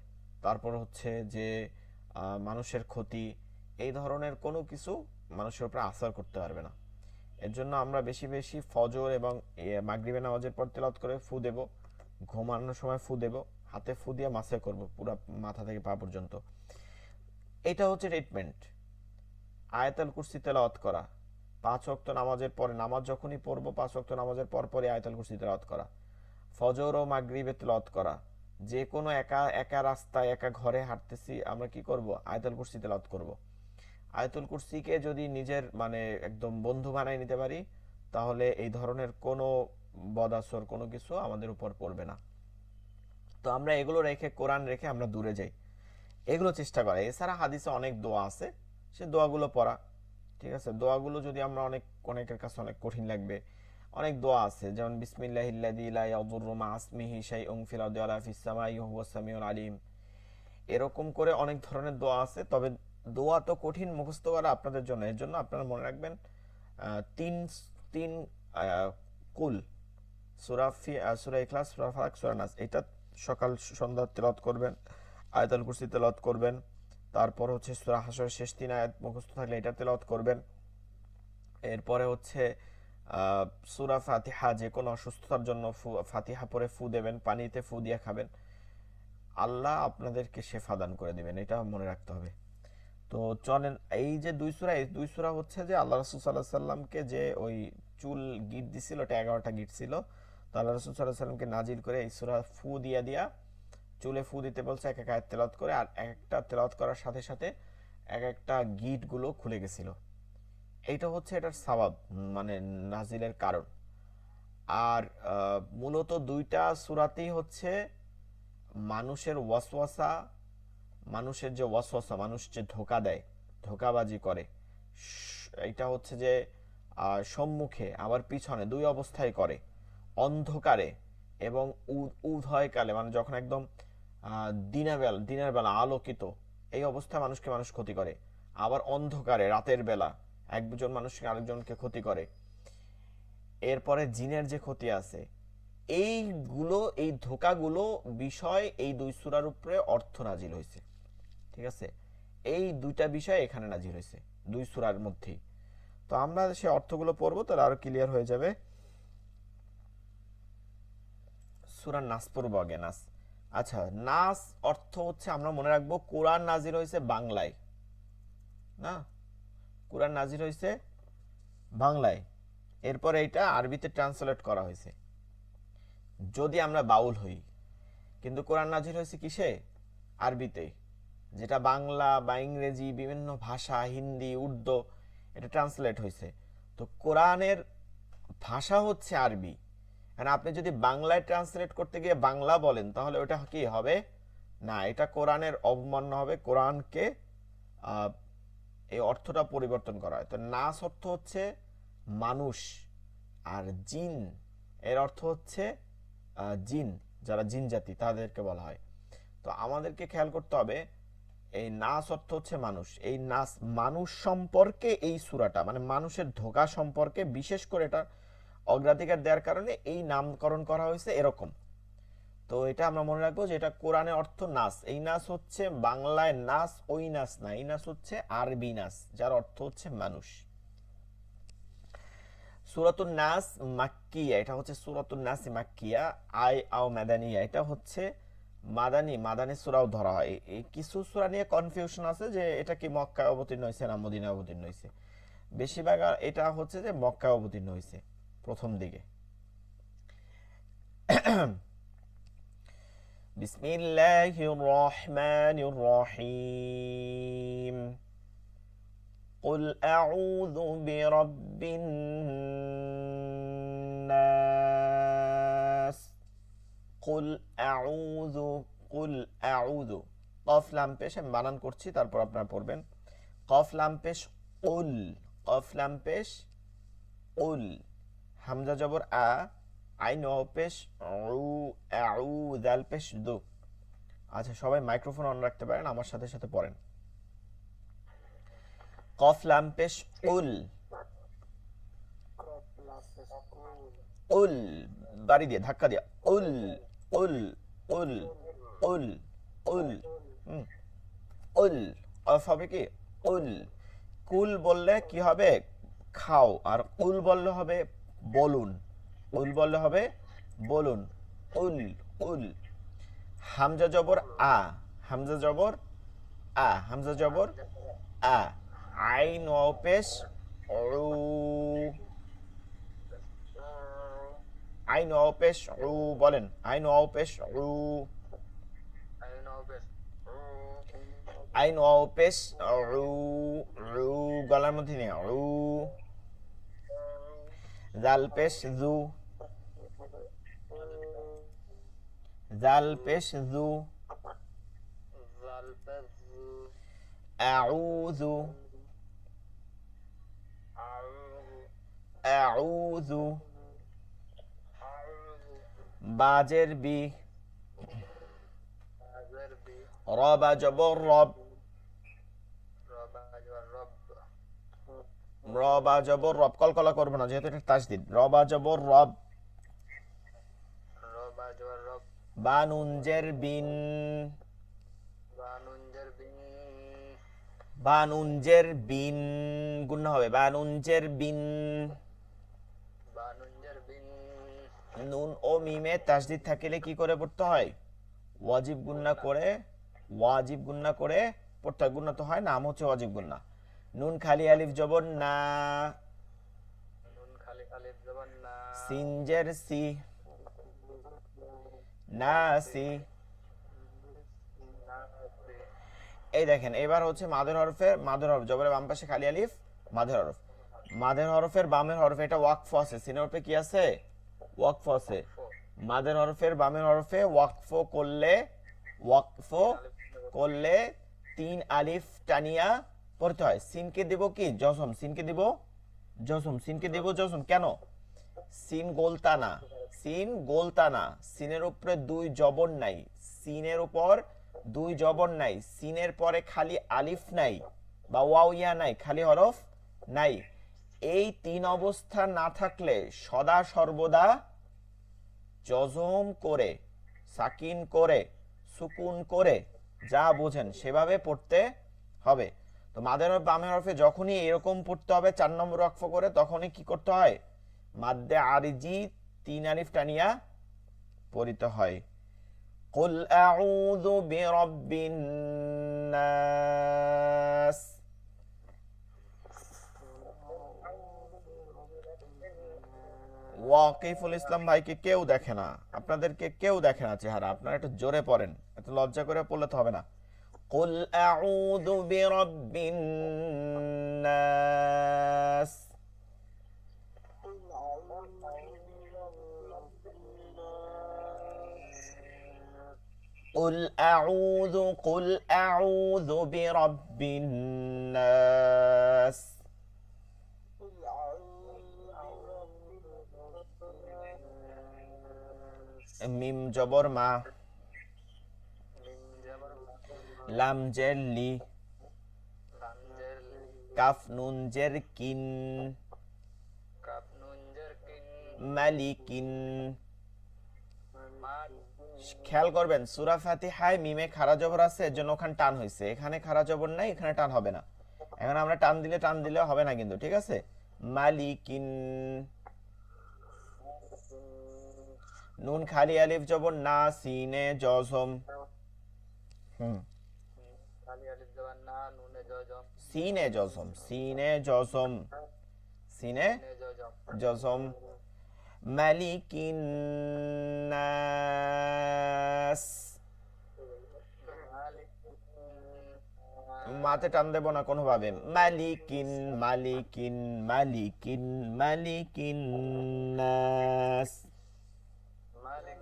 A: তারপর হচ্ছে যে মানুষের ক্ষতি, এই ধরনের কোনো কিছু মানুষের উপরে আসার করতে পারবে না। এর জন্য আমরা বেশি বেশি ফজর এবং মাগরিবের নামাজের পর তেলাওয়াত করে ফু দেব, ঘুমানোর সময় ফু দেব, হাতে ফু দিয়ে মাসে করব পুরো মাথা থেকে পা পর্যন্ত। এটা হচ্ছে ট্রিটমেন্ট। আয়াতুল কুরসি তেলাওয়াত করা, 5 ওয়াক্ত নামাজের পরে, নামাজ যখনই পড়বো 5 ওয়াক্ত নামাজের পর পরে আয়াতুল কুরসি তেলাওয়াত করা, ফজর ও মাগরিবে তেলাওয়াত করা। যে কোনো একা একা রাস্তায় একা ঘরে হাঁটতেছি আমরা কি করব? আয়াতুল কুরসি তেলাওয়াত করব। আয়াতুল কুরসিকে যদি নিজের মানে একদম বন্ধু বানাই নিতে পারি তাহলে এই ধরনের কোনো বদাসর কোনো কিছু আমাদের উপর পড়বে না। তো আমরা এগুলো রেখে, কোরআন রেখে আমরা দূরে যাই, এগুলো চেষ্টা করা। এছাড়া হাদিসে অনেক দোয়া আছে, সে দোয়াগুলো পড়া। ঠিক আছে, দোয়াগুলো যদি আমরা অনেকের কাছে অনেক কঠিন লাগবে, অনেক দোয়া আছে, যেমন বিসমিল্লাহিল্লাযী লা ইয়াদুররু মা ইসমিহি শাইউন ফিল আরদি ওয়ালা ফিস সামাই ওয়া হুয়াস সামিউল আলিম। এরকম করে অনেক ধরনের দোয়া আছে। তবে দোয়া তো কঠিন মুখস্থ করা আপনাদের জন্য, এর জন্য আপনারা মনে রাখবেন তিন তিন কুল, সূরা ইখলাস, সূরা ফালাক, সূরা নাস, এটা সকাল সন্ধ্যা তেলাওয়াত করবেন। আয়াতুল কুরসি তেলাওয়াত করবেন। তারপর হচ্ছে সূরা হাশরের শেষ 3 আয়াত মুখস্থ থাকলে এটা তেলাওয়াত করবেন। এরপরে হচ্ছে সূরা ফাতিহা, যে কোনো অসুস্থতার জন্য ফাতিহা পরে ফু দেবেন, পানিতে ফু দিয়ে খাবেন, আল্লাহ আপনাদেরকে শেফা দান করে দিবেন, এটা মনে রাখতে হবে। তো চলেন, এই যে দুই সূরা হচ্ছে যে আল্লাহ রাসূল সাল্লাল্লাহু আলাইহি সাল্লামকে যে ওই চুল গিট দিছিল, ওটা 11টা গিট ছিল। তো আল্লাহ রাসূল সাল্লাল্লাহু আলাইহি সাল্লামকে নাজিল করে এই সূরা ফু দিয়া চুলে ফু দিতে বলছে, এক এক আয়াত তেলাওয়াত করে, আর একটা তেলাওয়াত করার সাথে সাথে এক একটা গিট গুলো খুলে গেছিল। এইটা হচ্ছে এটার সওয়াব, মানে নাজিলের কারণ। আর মূলত দুইটা সূরাতেই হচ্ছে মানুষের ওয়াসওয়াসা, মানুষের যে ওয়াসওয়াসা, মানুষ যে ধোঁকা দেয়, ধোঁকাবাজি করে, এটা হচ্ছে যে সম্মুখে আবার পিছনে দুই অবস্থায় করে, অন্ধকারে এবং উভয়কালে, মানে যখন একদম দিনের বেলা আলোকিত এই অবস্থায় মানুষ ক্ষতি করে, আবার অন্ধকারে রাতের বেলা একজন মানুষকে আরেকজনকে ক্ষতি করে। এরপরে জিনের যে ক্ষতি আছে, এইগুলো, এই ধোঁকাগুলো বিষয় এই দুই সূরার উপরে অর্থ নাজিল হয়েছে। ঠিক আছে, এই দুইটা বিষয় এখানে নাজিল হয়েছে দুই সূরার মধ্যেই। তো আমরা সে অর্থগুলো পড়বো, তাহলে আরো ক্লিয়ার হয়ে যাবে। সূরা নাস পড়বো আগে। নাস, আচ্ছা, নাস অর্থ হচ্ছে আমরা মনে রাখবো কোরআন নাজিল হয়েছে বাংলায়, না কোরআন নাজির হয়েছে বাংলায়, এরপর এইটা আরবিতে ট্রান্সলেট করা হয়েছে যদি আমরা বাউল হই, কিন্তু কোরআন নাজির হয়েছে কিসে? আরবিতে, যেটা বাংলা বা ইংরেজি বিভিন্ন ভাষা, হিন্দি, উর্দু, এটা ট্রান্সলেট হয়েছে। তো কোরআনের ভাষা হচ্ছে আরবি। আর আপনি যদি বাংলায় ট্রান্সলেট করতে গিয়ে বাংলা বলেন, তাহলে ওটা কি হবে? না, এটা কোরআনের অবমাননা হবে। কোরআনকে এই অর্থটা পরিবর্তন করা হয়। তো নাস অর্থ হচ্ছে মানুষ, আর জিন এর অর্থ হচ্ছে জিন, যারা জিন জাতি তাদেরকে বলা হয়। তো আমাদেরকে খেয়াল করতে হবে, এই নাস অর্থ হচ্ছে মানুষ। এই নাস মানুষ সম্পর্কে এই সূরাটা, মানে মানুষের ধোঁকা সম্পর্কে বিশেষ করে এটা অগ্রাধিকার দেওয়ার কারণে এই নামকরণ করা হয়েছে এরকম। তো এটা আমরা মনে রাখবো যে এটা কোরআনের অর্থ নাস। এই নাস হচ্ছে বাংলায় নাস, ওই নাস না, এই নাস হচ্ছে আরবি নাস, যার অর্থ হচ্ছে মানুষ। সূরাতুন নাস মাক্কিয়া, এটা হচ্ছে সূরাতুন নাস মাক্কিয়া। আই আও মাদানিয়া, এটা হচ্ছে মাদানী সূরাও ধরা হয়। এই কিছু সূরা নিয়ে কনফিউশন আছে যে এটা কি মক্কায় অবতীর্ণ হয়েছে না মদিনায় অবতীর্ণ হয়েছে। বেশিরভাগ এটা হচ্ছে যে মক্কায় অবতীর্ণ হয়েছে প্রথম দিকে। বিসমিল্লাহির রহমানির রহিম। قل أعوذ برب الناس قل أعوذ قاف لام পেশ আমি বানান করছি, তারপর আপনারা পড়বেন। قاف لام পেশ قل, قاف لام পেশ قل, হামজা জবর আ, আইন ওয়াও পেশ উ, আউ, দাল পেশ দু। আচ্ছা, সবাই মাইক্রোফোন অন রাখতে পারেন, আমার সাথে সাথে পড়েন। কফ লাম পেশ উল, উল বাড়ি দিয়ে ধাক্কা দিয়া, উল উল উল উল উল উল। কফ হবে কি উল। কুল বললে কি হবে? খাও। আর উল বললে হবে বলুন। উল বললে হবে বলুন। উল উল। হামজা জবর আ, হামজা জবর আ, হামজা জবর আ, আইন ওয়াও পেশ উ, আইন ওয়াও পেশ উ, বলেন আইন ওয়াও পেশ উ, আইন ওয়াও পেশ উ, উ গলার মধ্যে নিয়ে উ, জাল পেশ জু, জাল পেশ জু, আউযু, আউযু, বাজের বি, রবা জবর রব, রবা জবর রব, কলকলা করবো না যেহেতু এটা তাসদিদ। রবা জবর রব, বানুনজের বিন, বানুনজের বিন গুণা হবে, বানুনজের বিন। নুন ও মিমে তাসদিদ থাকিলে কি করে পড়তে হয়? ওয়াজিব গুণনা করে, ওয়াজিব গুণনা করে পড়তে হয়। গুণনা তো হয়, নাম হচ্ছে ওয়াজিব গুণনা। নুন খালি আলিফ জবর না, সিনজের সি, নাসি। এই দেখেন এবার হচ্ছে মাদের হরফের, মাদের হরফ জবরের বাম পাশে খালি আলিফ, মাদের হরফ, মাদের হরফের বামের হরফে এটা ওয়াকফ আছে, সিনের হরফে কি আছে? ওয়াকফ আছে। মাদের হরফের বামের হরফে ওয়াকফ করলে, ওয়াকফ করলে 3 আলিফ টানিয়া পড়তে হয়। সিনকে দেব কি জজম, সিনকে দেব জজম, সিনকে দেব জজম। কেন? সিন গোলতা না, সিন গোলতা না, সিনের উপরে 2 জবর নাই, সিনের উপর 2 জবর নাই, সিনের পরে খালি আলিফ নাই বা ওয়াও ইয়া নাই, খালি হরফ নাই। এই 3 অবস্থা না থাকলে সদা সর্বদা জজম করে, সাকিন করে, সুকুন করে, যা বোঝেন সেভাবে পড়তে হবে। তো মাদের হরফ বামের হরফে যখনই এরকম পড়তে হবে 4 নম্বর ওয়াকফ করে, তখনই কি করতে হয়? মাদ্দে আরজি 3 আলিফ টানিয়া পড়িতে হয়। কুল আউযু বিরাব্বিন নাস। ওয়াকিফুল ইসলাম ভাইকে কেউ দেখে না, আপনাদেরকে কেউ দেখে না চেহারা, আপনারা একটু জোরে পড়েন, এত লজ্জা করে পড়লে তো হবে না। কুল আউযু বিরাব্বিন নাস।
C: قل أعوذ برب الناس
A: قل أعوذ برب الناس।
C: قل أعوذ برب الناس
A: মিম জবর মা,
B: মিম জবর মা,
A: লাম জের লি,
B: লাম জের লি,
A: কাফ নুন জের কিন,
B: কাফ নুন জের কিন,
A: মালিকিন।
B: মা,
A: খেয়াল করবেন সূরা ফাতিহায় মিমে খাড়া জবর আছে, এর জন্য ওখানে টান হয়েছে, এখানে খাড়া জবর নাই, এখানে টান হবে না। এখন আমরা টান দিলে হবে না কিন্তু, ঠিক আছে। মালিকিন, নুন খালি আলিফ জবর না, সিনে জজম,
B: খালি আলিফ জবর না, নুনে জজম,
A: সিনে জজম, সিনে জজম, সিনে
B: নে জজম,
A: জজম। মালিকিন নাস,
B: মালিক,
A: মাতে টান দেব না কোনোভাবে। মালিকিন মালিকিন মালিকিন মালিকিন নাস।
B: মালিক,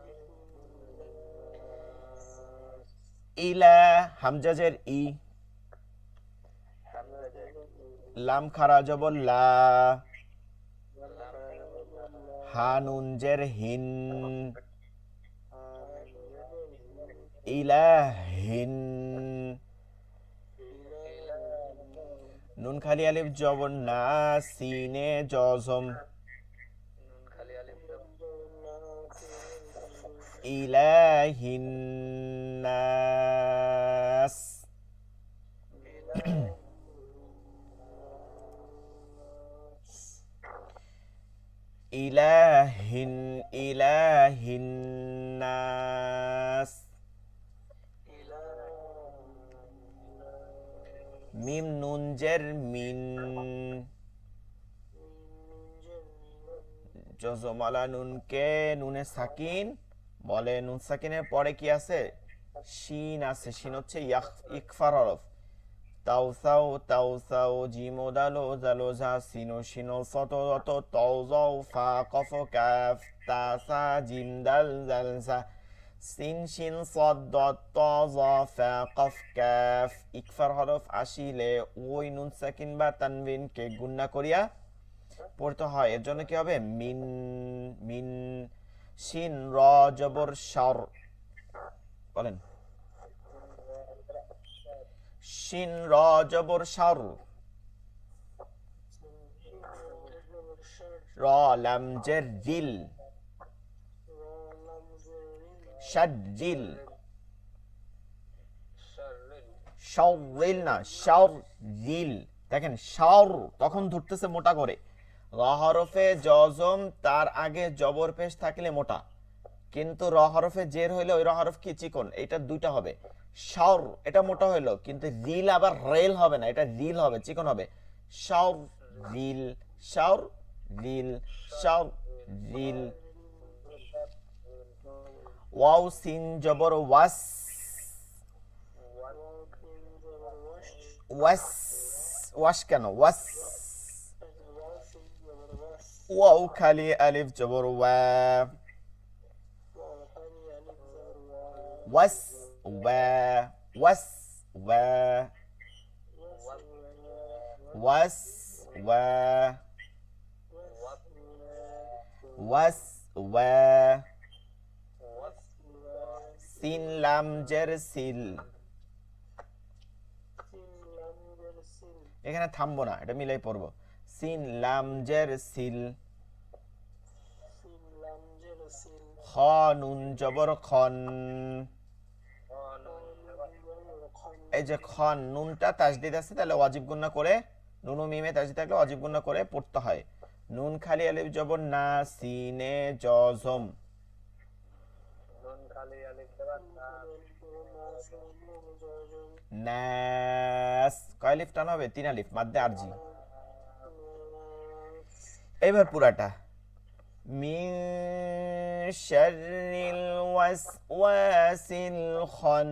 A: ইলা হামজাজের ই,
B: হামজা জের
A: লাম খারা জবর লা,
B: লাম,
A: হানুনজের হিন, ইলাহিন, নুন খালি আলিফ জবর না, সিনে জজম,
B: নুন খালি আলিফ জবর,
A: ইলাহিন নাস। ইলাহিন ইলাহিন নাস। মিম নুন জের মিন, জজমালা নুনকে নুনে সাকিন বলে, নুন সাকিনের পরে কি আছে? শিন আছে, শিন হচ্ছে ইকফার হরফ। তাওসাও তাওসাও, জিমো দালো জালো জা, সিনো শিনো সতো অত, তাওজাও ফা কফ কাফ, তাসা জিম দাল জাল সা, সিন শিন সদ দত ত জ ফা কফ কাফ। ইকফার হরফ আসিলে ওই নুন সাকিন বা তানবিনকে গুণনা করিয়া পড়তে হয়, এর জন্য কি হবে? মিন মিন। শিন র জবর শর, বলেন শিন র জবর শর, র লাম জের দিল, শাজ্জিল,
B: শাররিল,
A: শাওরিল না, শাওরিল। দেখেন শাওর তখন ধরতেছে মোটা করে, র হরফে জজম তার আগে জবর পেশ থাকলে মোটা, কিন্তু র হরফে জের হইলে ওই র হরফ কি চিকন, এটা দুইটা হবে। শাওর এটা মোটা হইলো, কিন্তু রিল আবার রেল হবে না, এটা রিল হবে, চিকন হবে। শাওর রিল, শাওর রিল, শাওর রিল। ওয়াও সিন জবর ওয়াস, ওয়াস, ওয়াস কেন ওয়াস? ওয়াও খালি আলিফ জবর ওয়া, ওয়াস ওয়া, ওয়াস ওয়া, ওয়াস ওয়া, ওয়াস ওয়া। সিন লাম জের সিল, এখানে থামবো না, এটা মিলাই পড়বো। সিন লাম জের সিল, খ নুন জবর খন, এই যে খন নুনটা তাজদিদ আছে, তাহলে ওয়াজিব গুণনা করে, নুন ও মিমে তাজদিদ থাকলে ওয়াজিব গুণনা করে পড়তে হয়। নুন খালি আলিফ জবর না, সিনে জজম,
B: নুন খালি আলিফ জবর না,
A: নাস। কয় আলিফ টান হবে? 3 আলিফ, মাদ্দে আরজি। এবার পুরাটা من شر الوسواس الخناس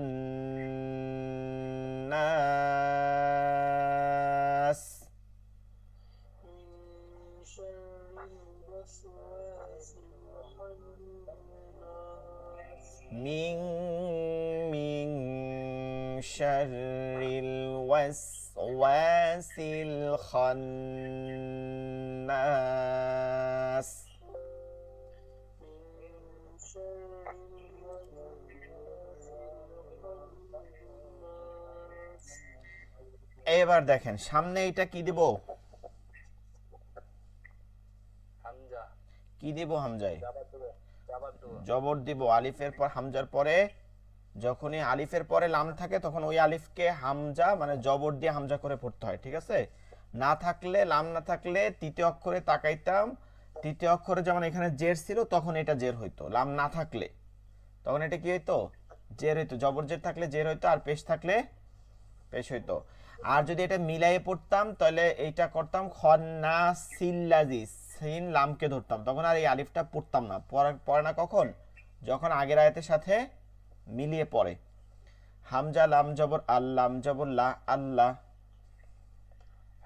C: من شر الوسواس الخناس
A: من شر الوسواس الخناس
C: من شر الوسواس الخناس
A: এবার দেখেন সামনে এটা কি দিব
B: হামজা
A: কি দিব হামজায়
B: জাবার দেবো
A: জবর দিব আলিফের পর হামজার পরে যখনই আলিফের পরে লাম থাকে তখন ওই আলিফকে হামজা মানে জবর দিয়ে হামজা করে পড়তে হয় ঠিক আছে না থাকলে লাম না থাকলে তৃতীয় অক্ষরে তাকাইতাম তৃতীয় অক্ষরে যেমন এখানে জের ছিল তখন এটা জের হইতো লাম না থাকলে তখন এটা কি হইতো জের হইতো জবর জের থাকলে জের হইতো আর পেশ থাকলে পেশ হইতো আর যদি এটা মিলাইয়ে পড়তাম তাহলে এইটা করতাম খন্নাসিল্লাজিস সিন লামকে ধরতাম তখন আর এই আলিফটা পড়তাম না পড়ে না কখন যখন আগের আয়াতের সাথে মিলিয়ে পড়ে হামজা লাম জবর আল্লাম জবর লা আল্লাহ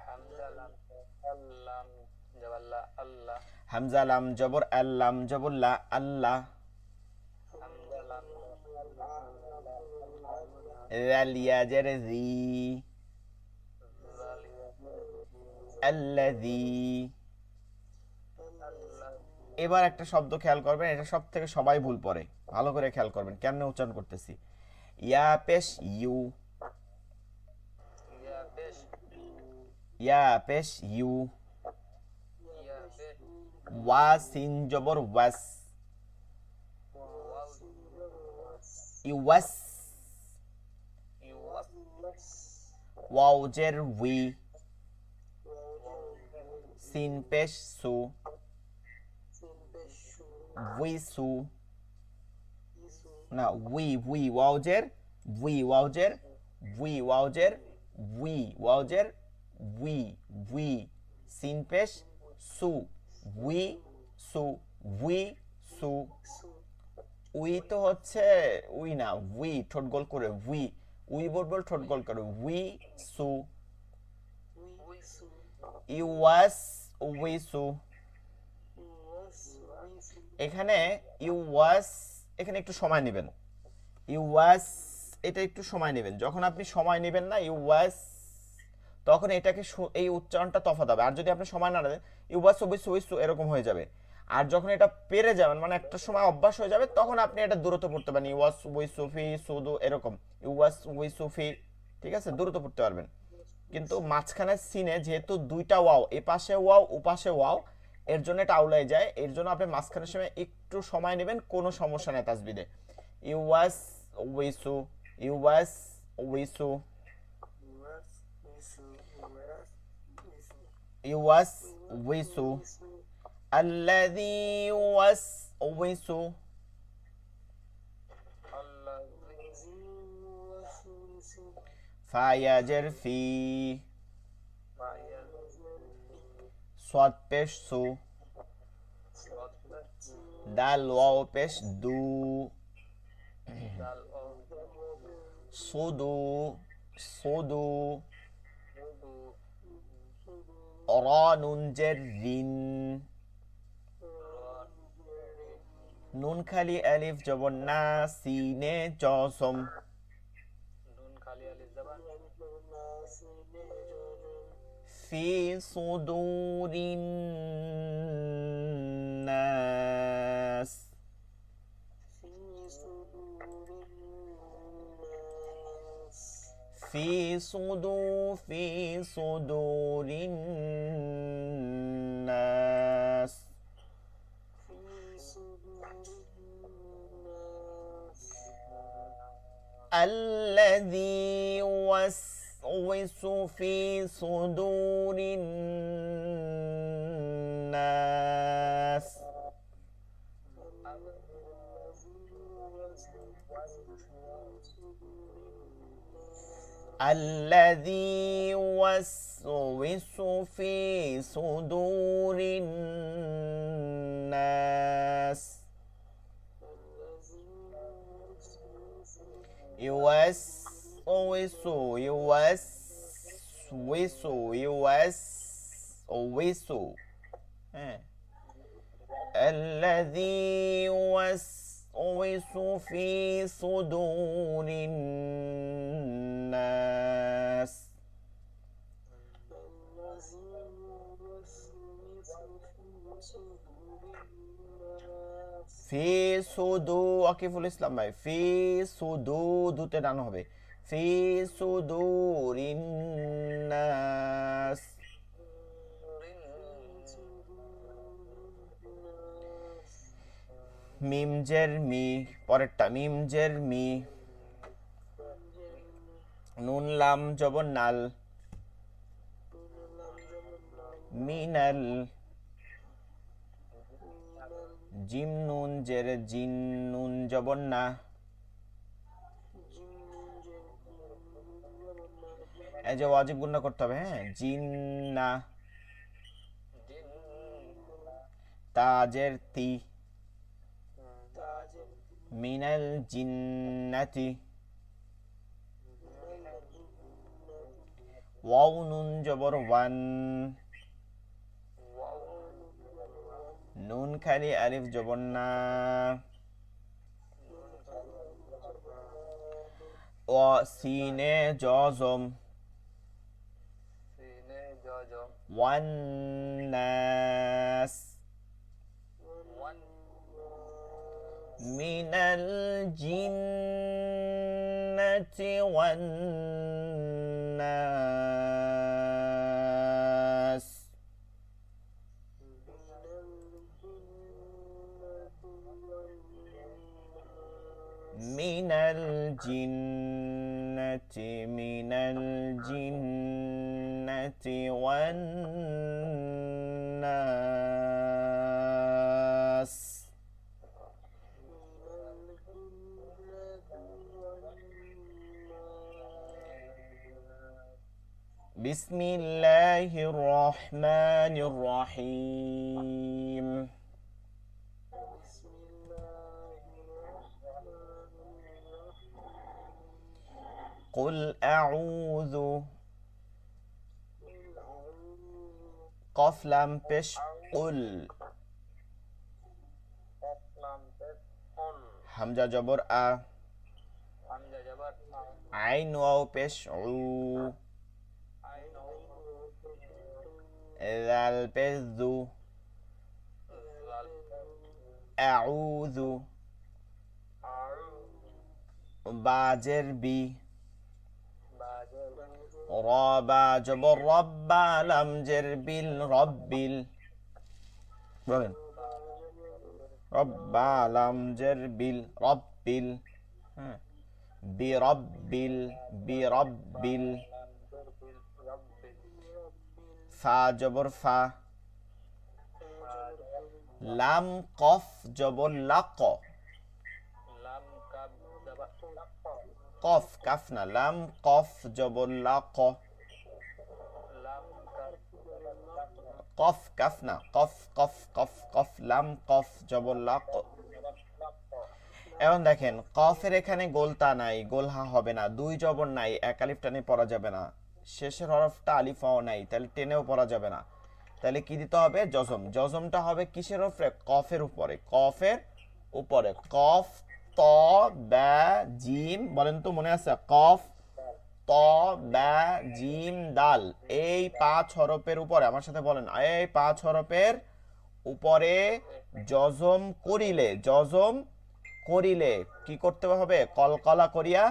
B: হামজা লাম আল্লাম জাবাল্লা আল্লাহ
A: হামজা লাম জবর আল্লাম জবর লা আল্লাহ
B: হামজা লাম
A: রালিয়া জারজি আল্লাযী এবার একটা শব্দ খেয়াল করবেন এটা সব থেকে সবাই ভুল পড়ে ভালো করে খেয়াল করবেন কেমনে উচ্চারণ করতেছি ইয়া পেশ ইউ
B: ইয়া পেশ
A: ইয়া পেশ ইউ
B: ইয়া পেশ
A: ওয়া সিন জবর ওয়াস
B: ওয়াও
A: ইওয়াস
B: ইওয়াস
A: ওয়াও জের উই সিন পেশ সু উইসু না উই ওয়াউজের ওয়াউজের উই সিন পেশ সু সু উই তো হচ্ছে উই না উই ঠোঁট গোল করে উই বল ঠোঁট গোল করে সু উইসু এখানে এখানে একটু সময় নেবেন এটা একটু সময় নেবেন যখন আপনি সময় নেবেন না তখন এটাকে এই উচ্চারণটা তফাৎ হবে আর যদি আপনি সময় না নেন উইসু এরকম হয়ে যাবে আর যখন এটা পেরে যাবেন মানে একটা সময় অভ্যাস হয়ে যাবে তখন আপনি এটা দ্রুত পড়তে পারেন উইসুফি সুদু এরকম উইসুফি ঠিক আছে দ্রুত পড়তে পারবেন কিন্তু মাঝখানে সিনে যেহেতু দুইটা ওয়াও এ পাশে ওয়াও ও পাশে ওয়াও এর জন্য এটা আউলাই যায় এর জন্য আপনি মাঝখানের সময় একটু সময় নেবেন কোনো সমস্যা নাই তাসবিদে উইসু উইসু আল্লাযী উইসু ফায়াজের ফি صاد পেশ সু দাল ওয়াও পেশ দু সুদু রা নুন জের রিন নুন খালি আলিফ জবর না সিনে জসম
B: নুন খালি আলিফ জাবার
A: في صدور الناس في صدور الناس الذي يوسوس في صدور الناس الذي يوسوس في صدور الناس ইউওয়াসওয়িসু ইউওয়াসওয়িসু হ্যাঁ الذي يوسوس في صدور الناس
C: الذي يوسوس في صدور الناس
A: আকিফুল ইসলাম ভাই ফি সুদু দুতে ডান হবে ফি সুদুরিন নাস মিম জের মি পরেরটা মিম জের মি নুন লাম জবর নাল মিনাল জিম নুন জের জিন নুন জবর না এই যে ওয়াজিব গুণনা করতে হবে হ্যাঁ জিন্না তাজের তি মিনাল জিন্নাতি ওয়াও নুন জবর ওয়ান নুন খালি আলিফ জবর না ও সিনে জজম
B: সিনে জজম
A: ওয়ান নাস
B: ওয়ান
A: من الجنة والناس من الجنة والناس بسم الله الرحمن الرحيم قل أعوذ قف لام পেশ قل
B: ইসলাম পেশ কোন
A: হামজা জবর আ
B: হামজা জবর
A: আইন ওয়াও পেশ উ
B: আইন
A: দাল পেশ দু
B: জাল
A: আউযু
B: আর
A: বাজের বি
B: বাজে
A: রবা জবর রব্বা লাম জের বিল রব্বিল বলেন রব্বা লাম জের বিল রব্বিল হ্যাঁ বিরব্বিল বিরব্বিল ফা জবর ফা লাম কফ জবর লাক
B: লাম কাব জবর
A: কফ কাফ না লাম কফ জবর লাক
B: লাম কাব
A: কফ কাফ না কফ কফ কফ কফ লাম কফ জবর লাক এখন দেখেন কফের এখানে গোলতা নাই গোলহা হবে না দুই জবর নাই এক আলিফ টানে পড়া যাবে না শেষের হরফটা আলিফাও নাই তাহলে টেনেও পড়া যাবে না তাহলে কি দিতে হবে জজম জজমটা হবে কিসের উপরে কফের উপরে কফের উপরে কফ ত বা জিম বলেন তো মনে আছে কফ ত বা জিম দাল এই পাঁচ হরফের উপরে আমার সাথে বলেন এই পাঁচ হরফের উপরে জজম করিলে কি করতে হবে কলকলা করিয়া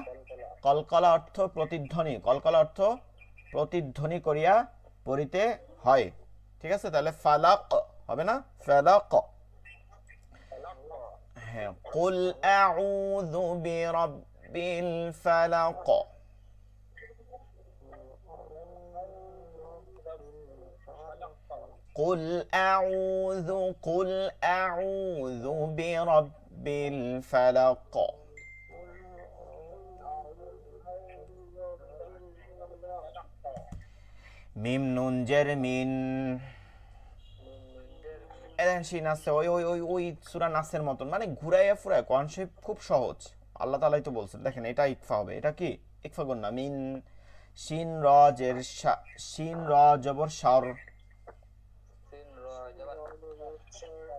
A: কলকলা অর্থ প্রতিধ্বনি কলকলা অর্থ প্রতিধ্বনি করিয়া পড়িতে হয় ঠিক আছে তাহলে ফালাক হবে না ফালাক হ্যাঁ কুল আউযু বিরাব্বিল ফালাক قل أعوذ برب الفلق মিম নুন জের মিন এদের সেই নাচে ওই ওই ওই ওই সূরা নাচের মতন মানে ঘুরাইয়া ফুরায় কনসেপ্ট খুব সহজ আল্লাহ তাআলাই তো বলছেন, দেখেন এটা ইকফা হবে, এটা কি ইকফা গুন্না। মিন, শিন র জের শিন র জবর শার,
B: সিন র জবর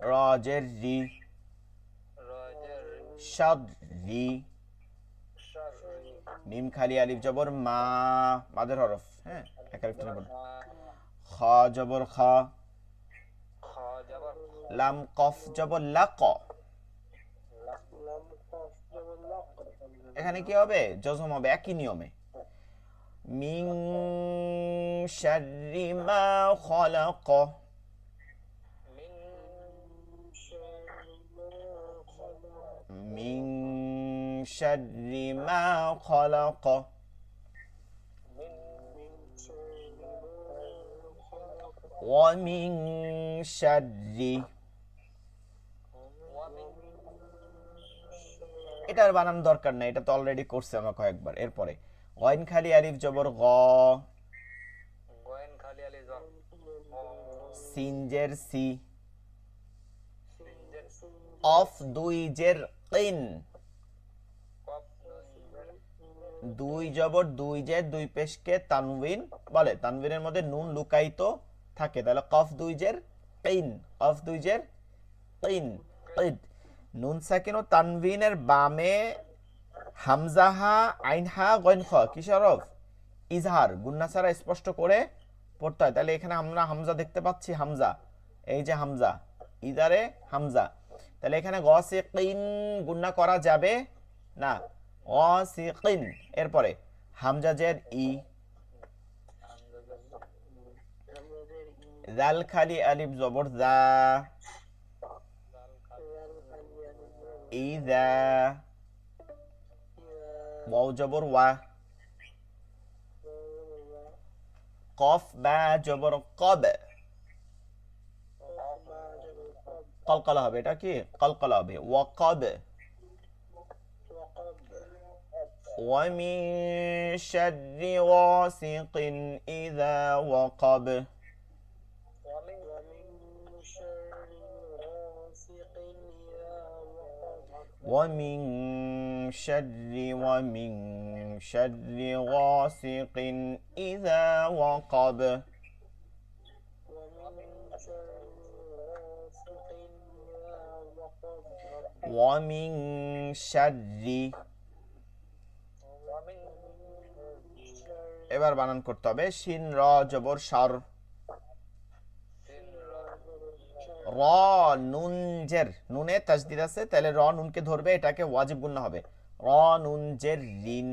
A: র জের রি,
B: র জের
A: শাদ রি,
B: শার
A: মিম খালি আলিফ জবর মা, মাদের হরফ, হ্যাঁ এক আলিফ টেনে পড়ে।
B: মা
A: খ জবর খা,
B: খ জবর
A: লাম কফ জবর লাক,
C: লাম কফ জবর লাক,
A: এখানে কি হবে, জজম হবে একই নিয়মে। মিন শাররি মা খলাক,
B: মিন
C: শাররি মা খলাক,
A: মিন শাররি মা খলাক,
B: মিন
C: মিন শাররি মা খলাক,
A: ওয়া মিন শাররি,
B: ওয়া মিন
A: এটার বানান দরকার নাই, এটা তো অলরেডি করছে আমরা কয়েকবার। এরপরে গইন খালি আলিফ জবর গ,
B: গয়েন খালি আলি জ
A: সিন জের সি,
B: সিন জের
A: অফ দুই জের কিন,
B: কফ
A: দুই জবর দুই জের দুই পেশকে তানবিন বলে, তানবিনের মধ্যে নুন লুকায়িত থাকে, তাহলে কফ দুই জের কিন, কফ দুই জের কিন, কিদ। নুন সাকিন ও তানবিনের বামে হামজাহা আইনহা গইন খ কিসের হরফ, ইজহার, গুন্না ছাড়া স্পষ্ট করে পড়তে হয়। তাহলে এখানে আমরা হামজা দেখতে পাচ্ছি, হামজা, এই যে হামজা, ইদারে হামজা, তাহলে এখানে গসিকিন গুন্না করা যাবে না, গসিকিন। এরপরে হামজা জের ই,
C: হামজাদের
A: জাল খালি আলিফ জবর জা,
C: লাল খালি আলিফ জবর
A: ইজা,
C: ইয়া,
A: ওয়াও জবর ওয়া,
C: ওয়া
A: কফ বা জবর কব,
C: কফ মা জবর কব,
A: কলকলা হবে, এটা কি কলকলা হবে, ওয়াকব।
C: ওয়াকাব,
A: ومن شر غاسق إذا وقب،
B: ওয়া মিন
C: ومن شر غاسق إذا وقب،
A: ومن شر غاسق إذا وقب،
C: ومن شر غاسق إذا وقب،
A: ومن شر।
B: ওয়া মিন
C: شر
A: এবার বানান করতে হবে, শিন র জবর সার,
B: সিন র
A: র নুন জের, নুনে তাজদিদ আছে, তাহলে র নুনকে ধরবে, এটাকে ওয়াজিব গুন্না হবে, র নুন জের রিন,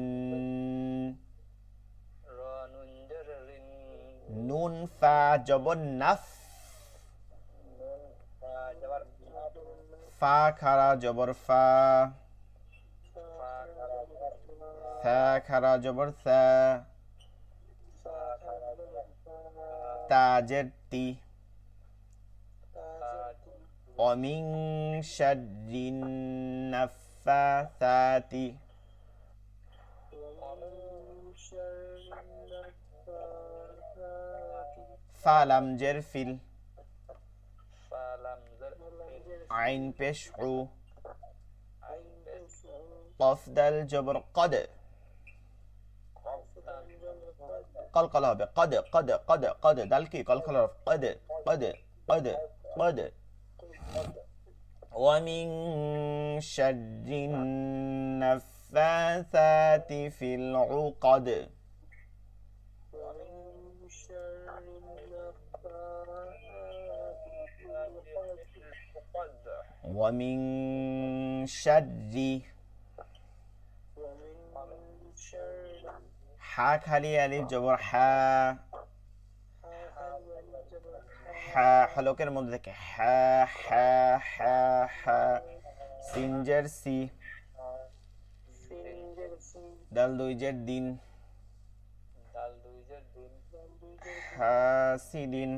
B: র নুন জের রিন
A: নুন ফা জবর নাফ,
B: নুন ফা জবর
A: ফা খারা জবর ফা,
B: ফা খারা জবর
A: থা খারা জবর থা,
C: فا
A: তাজের তি,
C: تاجر
A: ومن شر النفاثات،
C: ومن شر النفاثات
A: ফালাম জের ফিল,
B: ফা লাম জের
A: আইন পেশ উ,
B: আইন পেশ
A: কফ দাল জবর কদ,
B: কফ দাল
A: কলকলা হবে, কদ কদ কদ কদ, দাল কি কলকলা হবে, কদ কদ কদ কদ। ومن شر النفاثات في العقد،
C: ومن شر النفاثات في العقد
B: قد
A: ومن شر
C: ومن شر
A: হা খালি আলিফ জবর হা, হা হলকের মধ্যে থেকে হা হা হা হা, সিনজের সি,
C: سنجر سي
A: দাল দুই জের দিন,
B: দাল দুই জের দিন
A: হা সিদিন,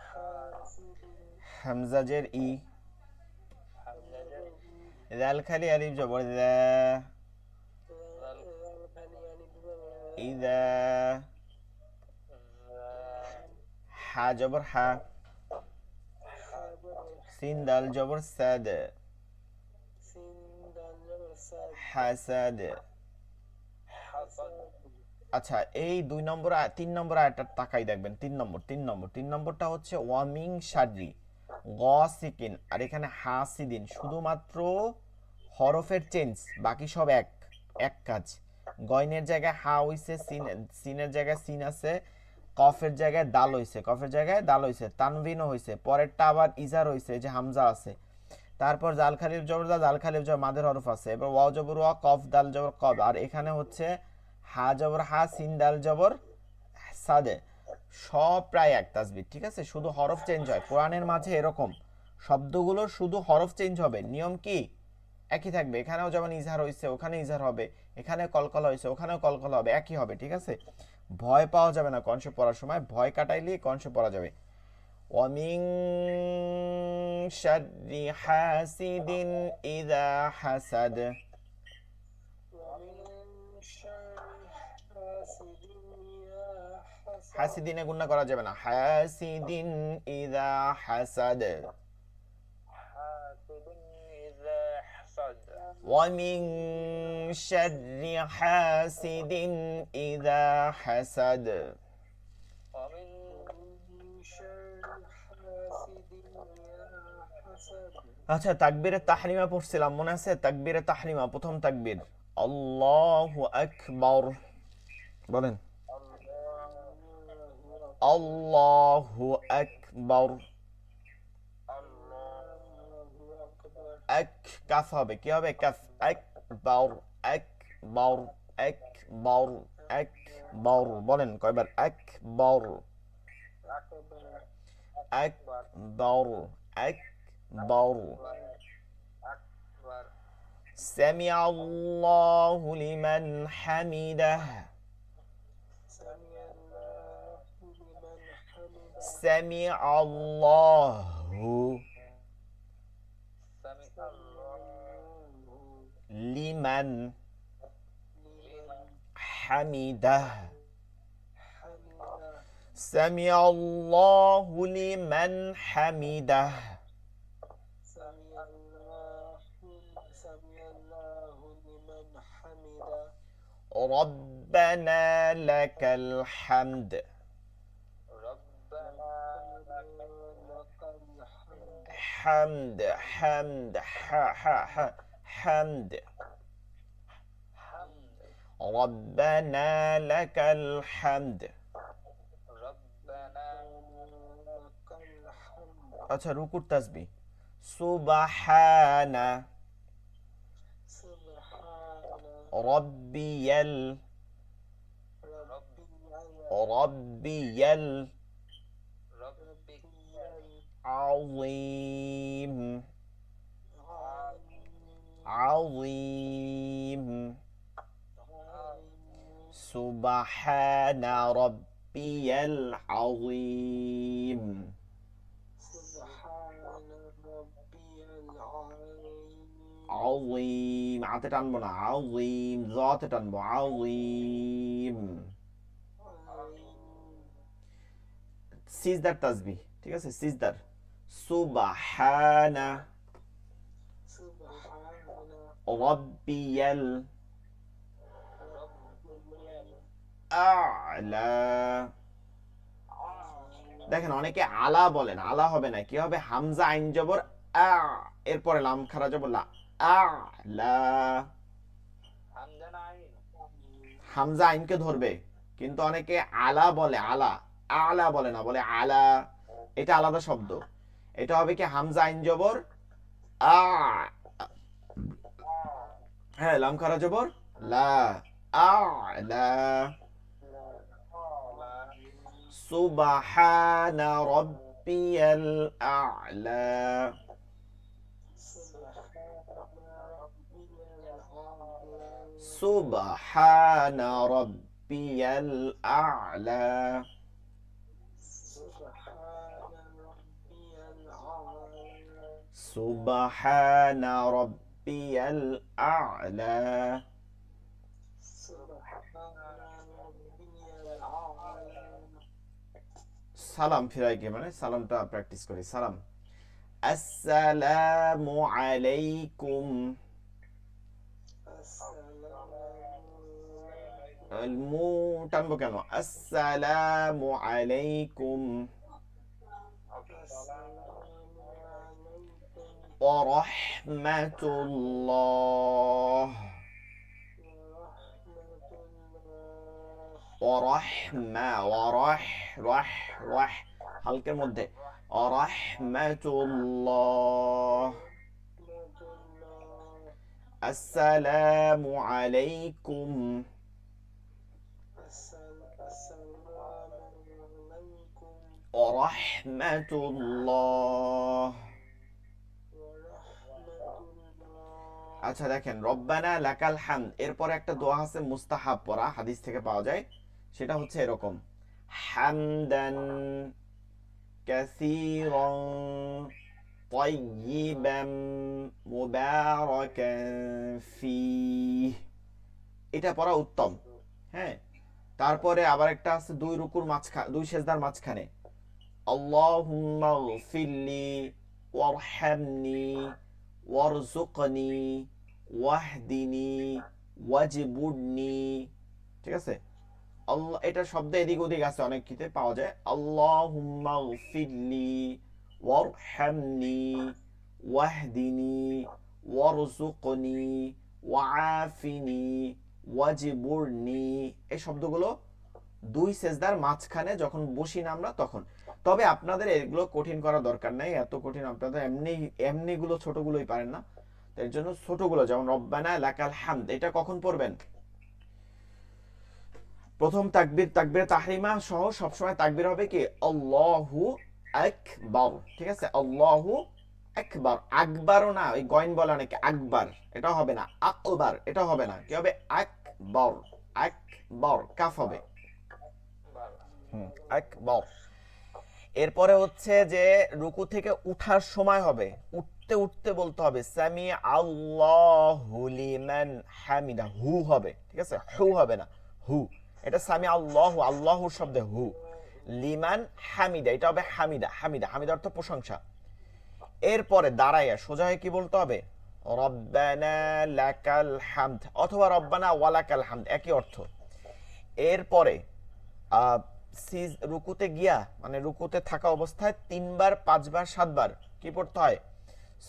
C: حاسد
A: হামজা জের ই,
B: হামজা জের
A: দাল খালি আলিফ জবর দা, ইদা, হা জবর হা, সিন দাল জবর সাদ,
C: سين دال جبر سا
A: হাসাদ।
B: হাসাদ,
A: আচ্ছা, এই 3 নম্বর আয়াতটা তাকাই দেখবেন। 3 নম্বরটা হচ্ছে ওয়ামিং শাররি গসিকিন, আর এখানে হাসিদিন, শুধুমাত্র হরফের চেঞ্জ, বাকি সব এক এক কাজ। গয়নের জায়গায় হা হইছে, সিনের জায়গায় সিন আছে, কফের জায়গায় দাল হইছে, কফের জায়গায় দাল হইছে, তানভিনও হইছে, পরেরটা আবার ইজার হইছে, যে হামজা আছে। তারপর জাল খালিফ জবর দা, জাল খালিফ জবর মাদের হরফ আছে, এবার ওয়াও জবর ওয়া, কফ দাল জবর কব, আর এখানে হচ্ছে হা জবর হা, সিন দাল জবর সাদে। সব প্রায় এক তাসবিহ, ঠিক আছে, শুধু হরফ চেঞ্জ হয় কোরআনের মাঝে। এরকম শব্দগুলোর শুধু হরফ চেঞ্জ হবে, নিয়ম কি একই থাকবে। এখানেও যেমন ইজহার হয়েছে ওখানে ইজহার হবে, এখানে কলকলা হয়েছে ওখানেও কলকলা হবে, একই হবে, ঠিক আছে। ভয় পাওয়া যাবে না কনসে পড়ার সময়, ভয় কাটাইলে কনসে পড়া যাবে। ওয়ামিং শাররি হাসিদিন ইযা হাসাদ।
C: ومن شر حاسد إذا حسد
A: হাসিদিনে গুণা করা যাবে না, হাসিদিন ইযা হাসাদ।
B: হাসিদিন ইযা হাসাদ,
A: ومن شر حاسد إذا حسد।
B: ومن
C: ومن شر حاسد إذا حسد
A: আচ্ছা, তাকবীরে তাহরিমা পড়ছিলাম, মনে আছে? তাকবীরে তাহরিমা, প্রথম তাকবীর আল্লাহু আকবার, বলেন আল্লাহু আকবার।
C: الله أكبر
A: এক কাফ হবে, কি হবে? কাফ, আকবার আকবার আকবার আকবার, বলেন কয়বার? আকবার
C: أكبر
A: আকবার আকবার।
B: আকবার,
A: سمع الله لمن حمده
C: سمع الله لمن حمده
A: سمع الله
B: সামি আল্লাহ
A: لمن
C: لمن
A: حمده
C: حمده
A: سمع الله لمن حمده
C: سمع الله لمن حمده
A: ربنا لك الحمد
B: রব্বানা
C: لك الحمد
A: حمد حمد حمد
B: হামদ,
A: ربنا لك الحمد।
B: রব্বানা
C: لك الحمد
A: আচ্ছা, রুকুর তাসবিহ সুবহানা
C: سبحان
A: রব্বিয়াল
C: ربي
B: রব্বিক
A: আযীম
C: العظيم
A: عظيم سبحان ربي العظيم
C: سبحان ربي العظيم
A: عظيم عতে টানবো না, عظيم জতে টানবো, عظيم। সিজদার তাসবিহ, ঠিক আছে, সিজদার সুবহানা
C: سبحان
A: রব্বিয়াল আ'লা। দেখেন অনেকে আলা বলেন, আলা হবে না, কি হবে? হামজা আইন জবর আ, এরপরে লাম খারা জবর লা, আ'লা।
B: হামজা নাই,
A: হামজা আইনকে ধরবে, কিন্তু অনেকে আলা বলে, আলা আলা বলে না, বলে আলা। এটা আলাদা শব্দ। এটা হবে কি হামজা আইন জবর আ, হ্যাঁ, লাম খারা জবর লা, আ'লা। সুবহানা রব্বিয়াল আ'লা
C: سبحان ربي الأعلى
A: سبحان ربي الأعلى সালাম ফিরাই গিয়ে, মানে সালামটা প্র্যাকটিস করি। সালাম, আসসালামু আলাইকুম
C: আসসালামু আলাইকুম
A: টানবো কেন? আসসালামু আলাইকুম
C: আসসালামু আলাইকুম
A: ওয়া রাহমাতুল্লাহ
C: ওয়া
A: রাহ হালকের মধ্যে রাহমাতুল্লাহ
C: রাহমাতুল্লাহ
A: আসসালামু আলাইকুম
C: আসসালামু আলাইকুম
A: ওয়া রাহমাতুল্লাহ।
C: ওয়া রাহমাতুল্লাহ
A: আচ্ছা দেখেন, রব্বানা লাকাল হামদ এরপরে একটা দোয়া আছে মুস্তাহাব পড়া, হাদিস থেকে পাওয়া যায়। সেটা হচ্ছে এরকম: হামদান কাসীরান তাইয়িবান মুবারাকান ফীহ। এটা পড়া উত্তম। হ্যাঁ, তারপরে আবার একটা আছে দুই রুকুর মাঝখানে, দুই সেজদার মাঝখানে, আল্লাহুম্মা গফিরলি ওয়ারহামনি ওয়ারযুকনি ওয়াহদিনি ওয়াজবুরনি। ঠিক আছে, আল্লাহ, এটা শব্দ এদিক ওদিক আছে, অনেক কিতে পাওয়া যায়। আল্লাহুম্মা গফিরলি ওয়ারহামনি ওয়াহদিনি ওয়ারযুকনি ওয়াআফিনি ওয়াজবুরনি। এই শব্দগুলো দুই সেজদার মাঝখানে যখন বসি না আমরা তখন। তবে আপনাদের এগুলো কঠিন করা দরকার নাই, এত কঠিন আপনাদের এমনিগুলো ছোটগুলোই পারেন না। এর জন্য ছোটগুলো যেমন রব্বানা লাকাল হামদ, এটা কখন পড়বেন? প্রথম তাকবীর, তাকবীরে তাহরিমা সহ সবসময় তাকবীর হবে কি আল্লাহু আকবার। ঠিক আছে, আল্লাহু আকবার। আকবারও না, ওই গয়ন বলে অনেকে আকবার, এটা হবে না। আকবার, এটা হবে না। কি হবে? আকবার। আকবার কাফ হবে। আকবার। এরপরে হচ্ছে যে রুকু থেকে উঠার সময় হবে, উঠতে উঠতে বলতে হবে সামি আল্লাহু লিমান হামিদা। হু হবে, ঠিক আছে, হু হবে না, হু। এটা সামি আল্লাহু, আল্লাহুর শব্দে হু। লিমান হামিদা, এটা হবে হামিদা। হামিদা, হামিদা অর্থ প্রশংসা। এরপরে দাঁড়াইয়া সোজা হয়ে কি বলতে হবে? রব্বানা লাকাল হামদ অথবা রব্বানা ওয়ালাকাল হামদ, একই অর্থ। এরপরে রুকুতে গিয়া, মানে রুকুতে থাকা অবস্থায় 3 বার 5 বার 7 বার কি পড়তে হয়?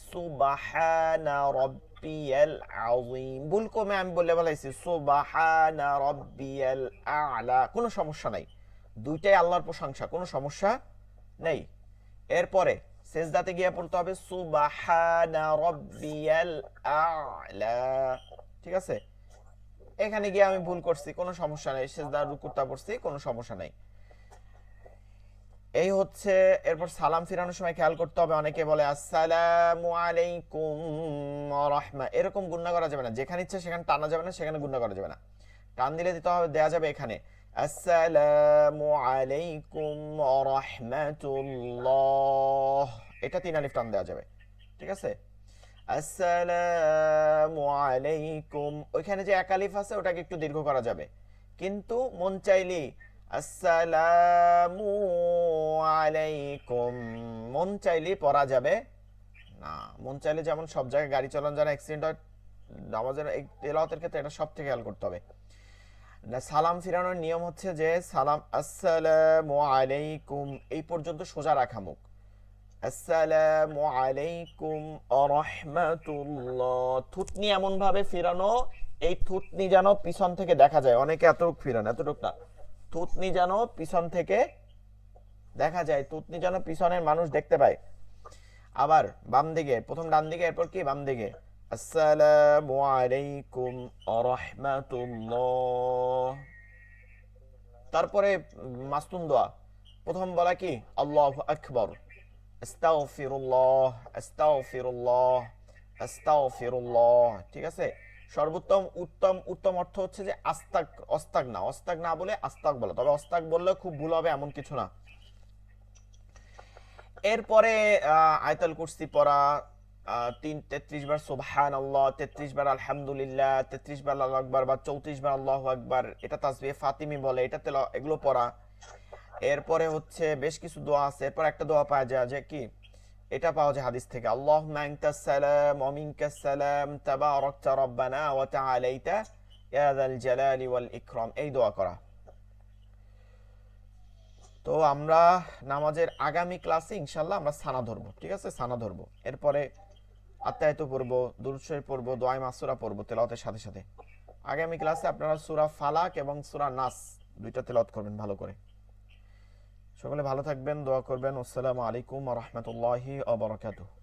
A: সুবহানা রাব্বিয়াল আযীম। ভুল কমে আমি বলে বলাইছি সুবহানা রাব্বিয়াল আ'লা, কোনো সমস্যা নাই, দুইটাই আল্লাহর প্রশংসা, কোনো সমস্যা নেই। এরপরে সেজদাতে গিয়ে পড়তে হবে সুবহানা রাব্বিয়াল আ'লা। ঠিক আছে, এখানে গিয়ে আমি ভুল করছি, কোনো সমস্যা নেই, সেজদা রুকুটা পড়ছি, কোনো সমস্যা নেই। এই হচ্ছে। এরপর সালাম ফিরানোর সময় খেয়াল করতে হবে, অনেকে বলে আসসালামু আলাইকুম ওয়া রাহমা, এরকম গুণনা করা যাবে না। যেখানে ইচ্ছে সেখানে টানা যাবে না, সেখানে গুণনা করা যাবে না। টান দিলে দিতে হবে, দেয়া যাবে এখানে আসসালামু আলাইকুম ওয়া রাহমাতুল্লাহ, এটা 3 আলিফ টান দেওয়া যাবে। ঠিক আছে, আসসালামু আলাইকুম, ওইখানে যে এক আলিফ আছে ওটাকে একটু দীর্ঘ করা যাবে। কিন্তু মন চাইলে আসসালামু আলাইকুম মন চাইলে পড়া যাবে না। মন চাইলে যেমন সব জায়গায় গাড়ি চালানো যারা অ্যাক্সিডেন্ট হয়, নামাজের এই তেলাওয়াতের ক্ষেত্রে এটা সব থেকে খেয়াল করতে হবে। সালাম ফিরানোর নিয়ম হচ্ছে যে সালাম আসসালামু আলাইকুম এই পর্যন্ত সোজা রাখা মুখ। আসসালামু আলাইকুম ওয়া রাহমাতুল্লাহ, থুতনি এমন ভাবে ফিরানো, এই থুতনি যেন পিছন থেকে দেখা যায়। অনেকে এতটুক ফিরান, এতটুক না, থুতনি যেন পিছন থেকে দেখা যায়, থুতনি যেন পিছনের মানুষ দেখতে পায়। আবার বাম দিকে, প্রথম ডান দিকে, এরপর কি বাম দিকে। আসসালামু আলাইকুম ওয়া রাহমাতুল্লাহ। তারপরে মাসতুন দোয়া, প্রথম বলা কি আল্লাহু আকবার, আস্তাগফিরুল্লাহ আস্তাগফিরুল্লাহ আস্তাগফিরুল্লাহ। ঠিক আছে, সর্বোত্তম উত্তম উত্তম অর্থ হচ্ছে যে আস্তাক, অস্তাক না, অস্তাক না বলে আস্তাক বলা। তবে অস্তাক বললে খুব ভুল হবে এমন কিছু না। এরপরে আয়াতুল কুরসি পড়া, 33 বার সুবহানাল্লাহ, 33 বার আলহামদুলিল্লাহ, 33 বার আল্লাহু আকবার বা 34 বার আল্লাহু আকবার, এটা তাসবিহ ফাতিমি বলে, এটা এগুলো পড়া। এরপরে হচ্ছে বেশ কিছু দোয়া আছে। এরপর একটা দোয়া পাওয়া যায় যে কি এটা পাওয়া যায় হাদিস থেকে, আল্লাহুম্মা আনতাস সালাম ওয়া মিনকাস সালাম তাবারাকতা রাব্বানা ওয়া তাআলাইতা ইয়া যাল জালালি ওয়াল ইকরাম, এই দোয়া করা। তো আমরা নামাজের আগামী ক্লাসে ইনশাল্লাহ আমরা সানা ধরবো, ঠিক আছে, সানা ধরবো, এরপরে আত্মায়াত পড়বো, দুরূদ শরীফ পড়বো, দোয়া মাসুরা পড়বো তেলাওয়াতের সাথে সাথে। আগামী ক্লাসে আপনারা সূরা ফালাক এবং সূরা নাস দুইটা তেলাওয়াত করবেন ভালো করে। সকলে ভালো থাকবেন, দোয়া করবেন। আসসালামু আলাইকুম ওয়া রাহমাতুল্লাহি ওয়া বারাকাতুহু।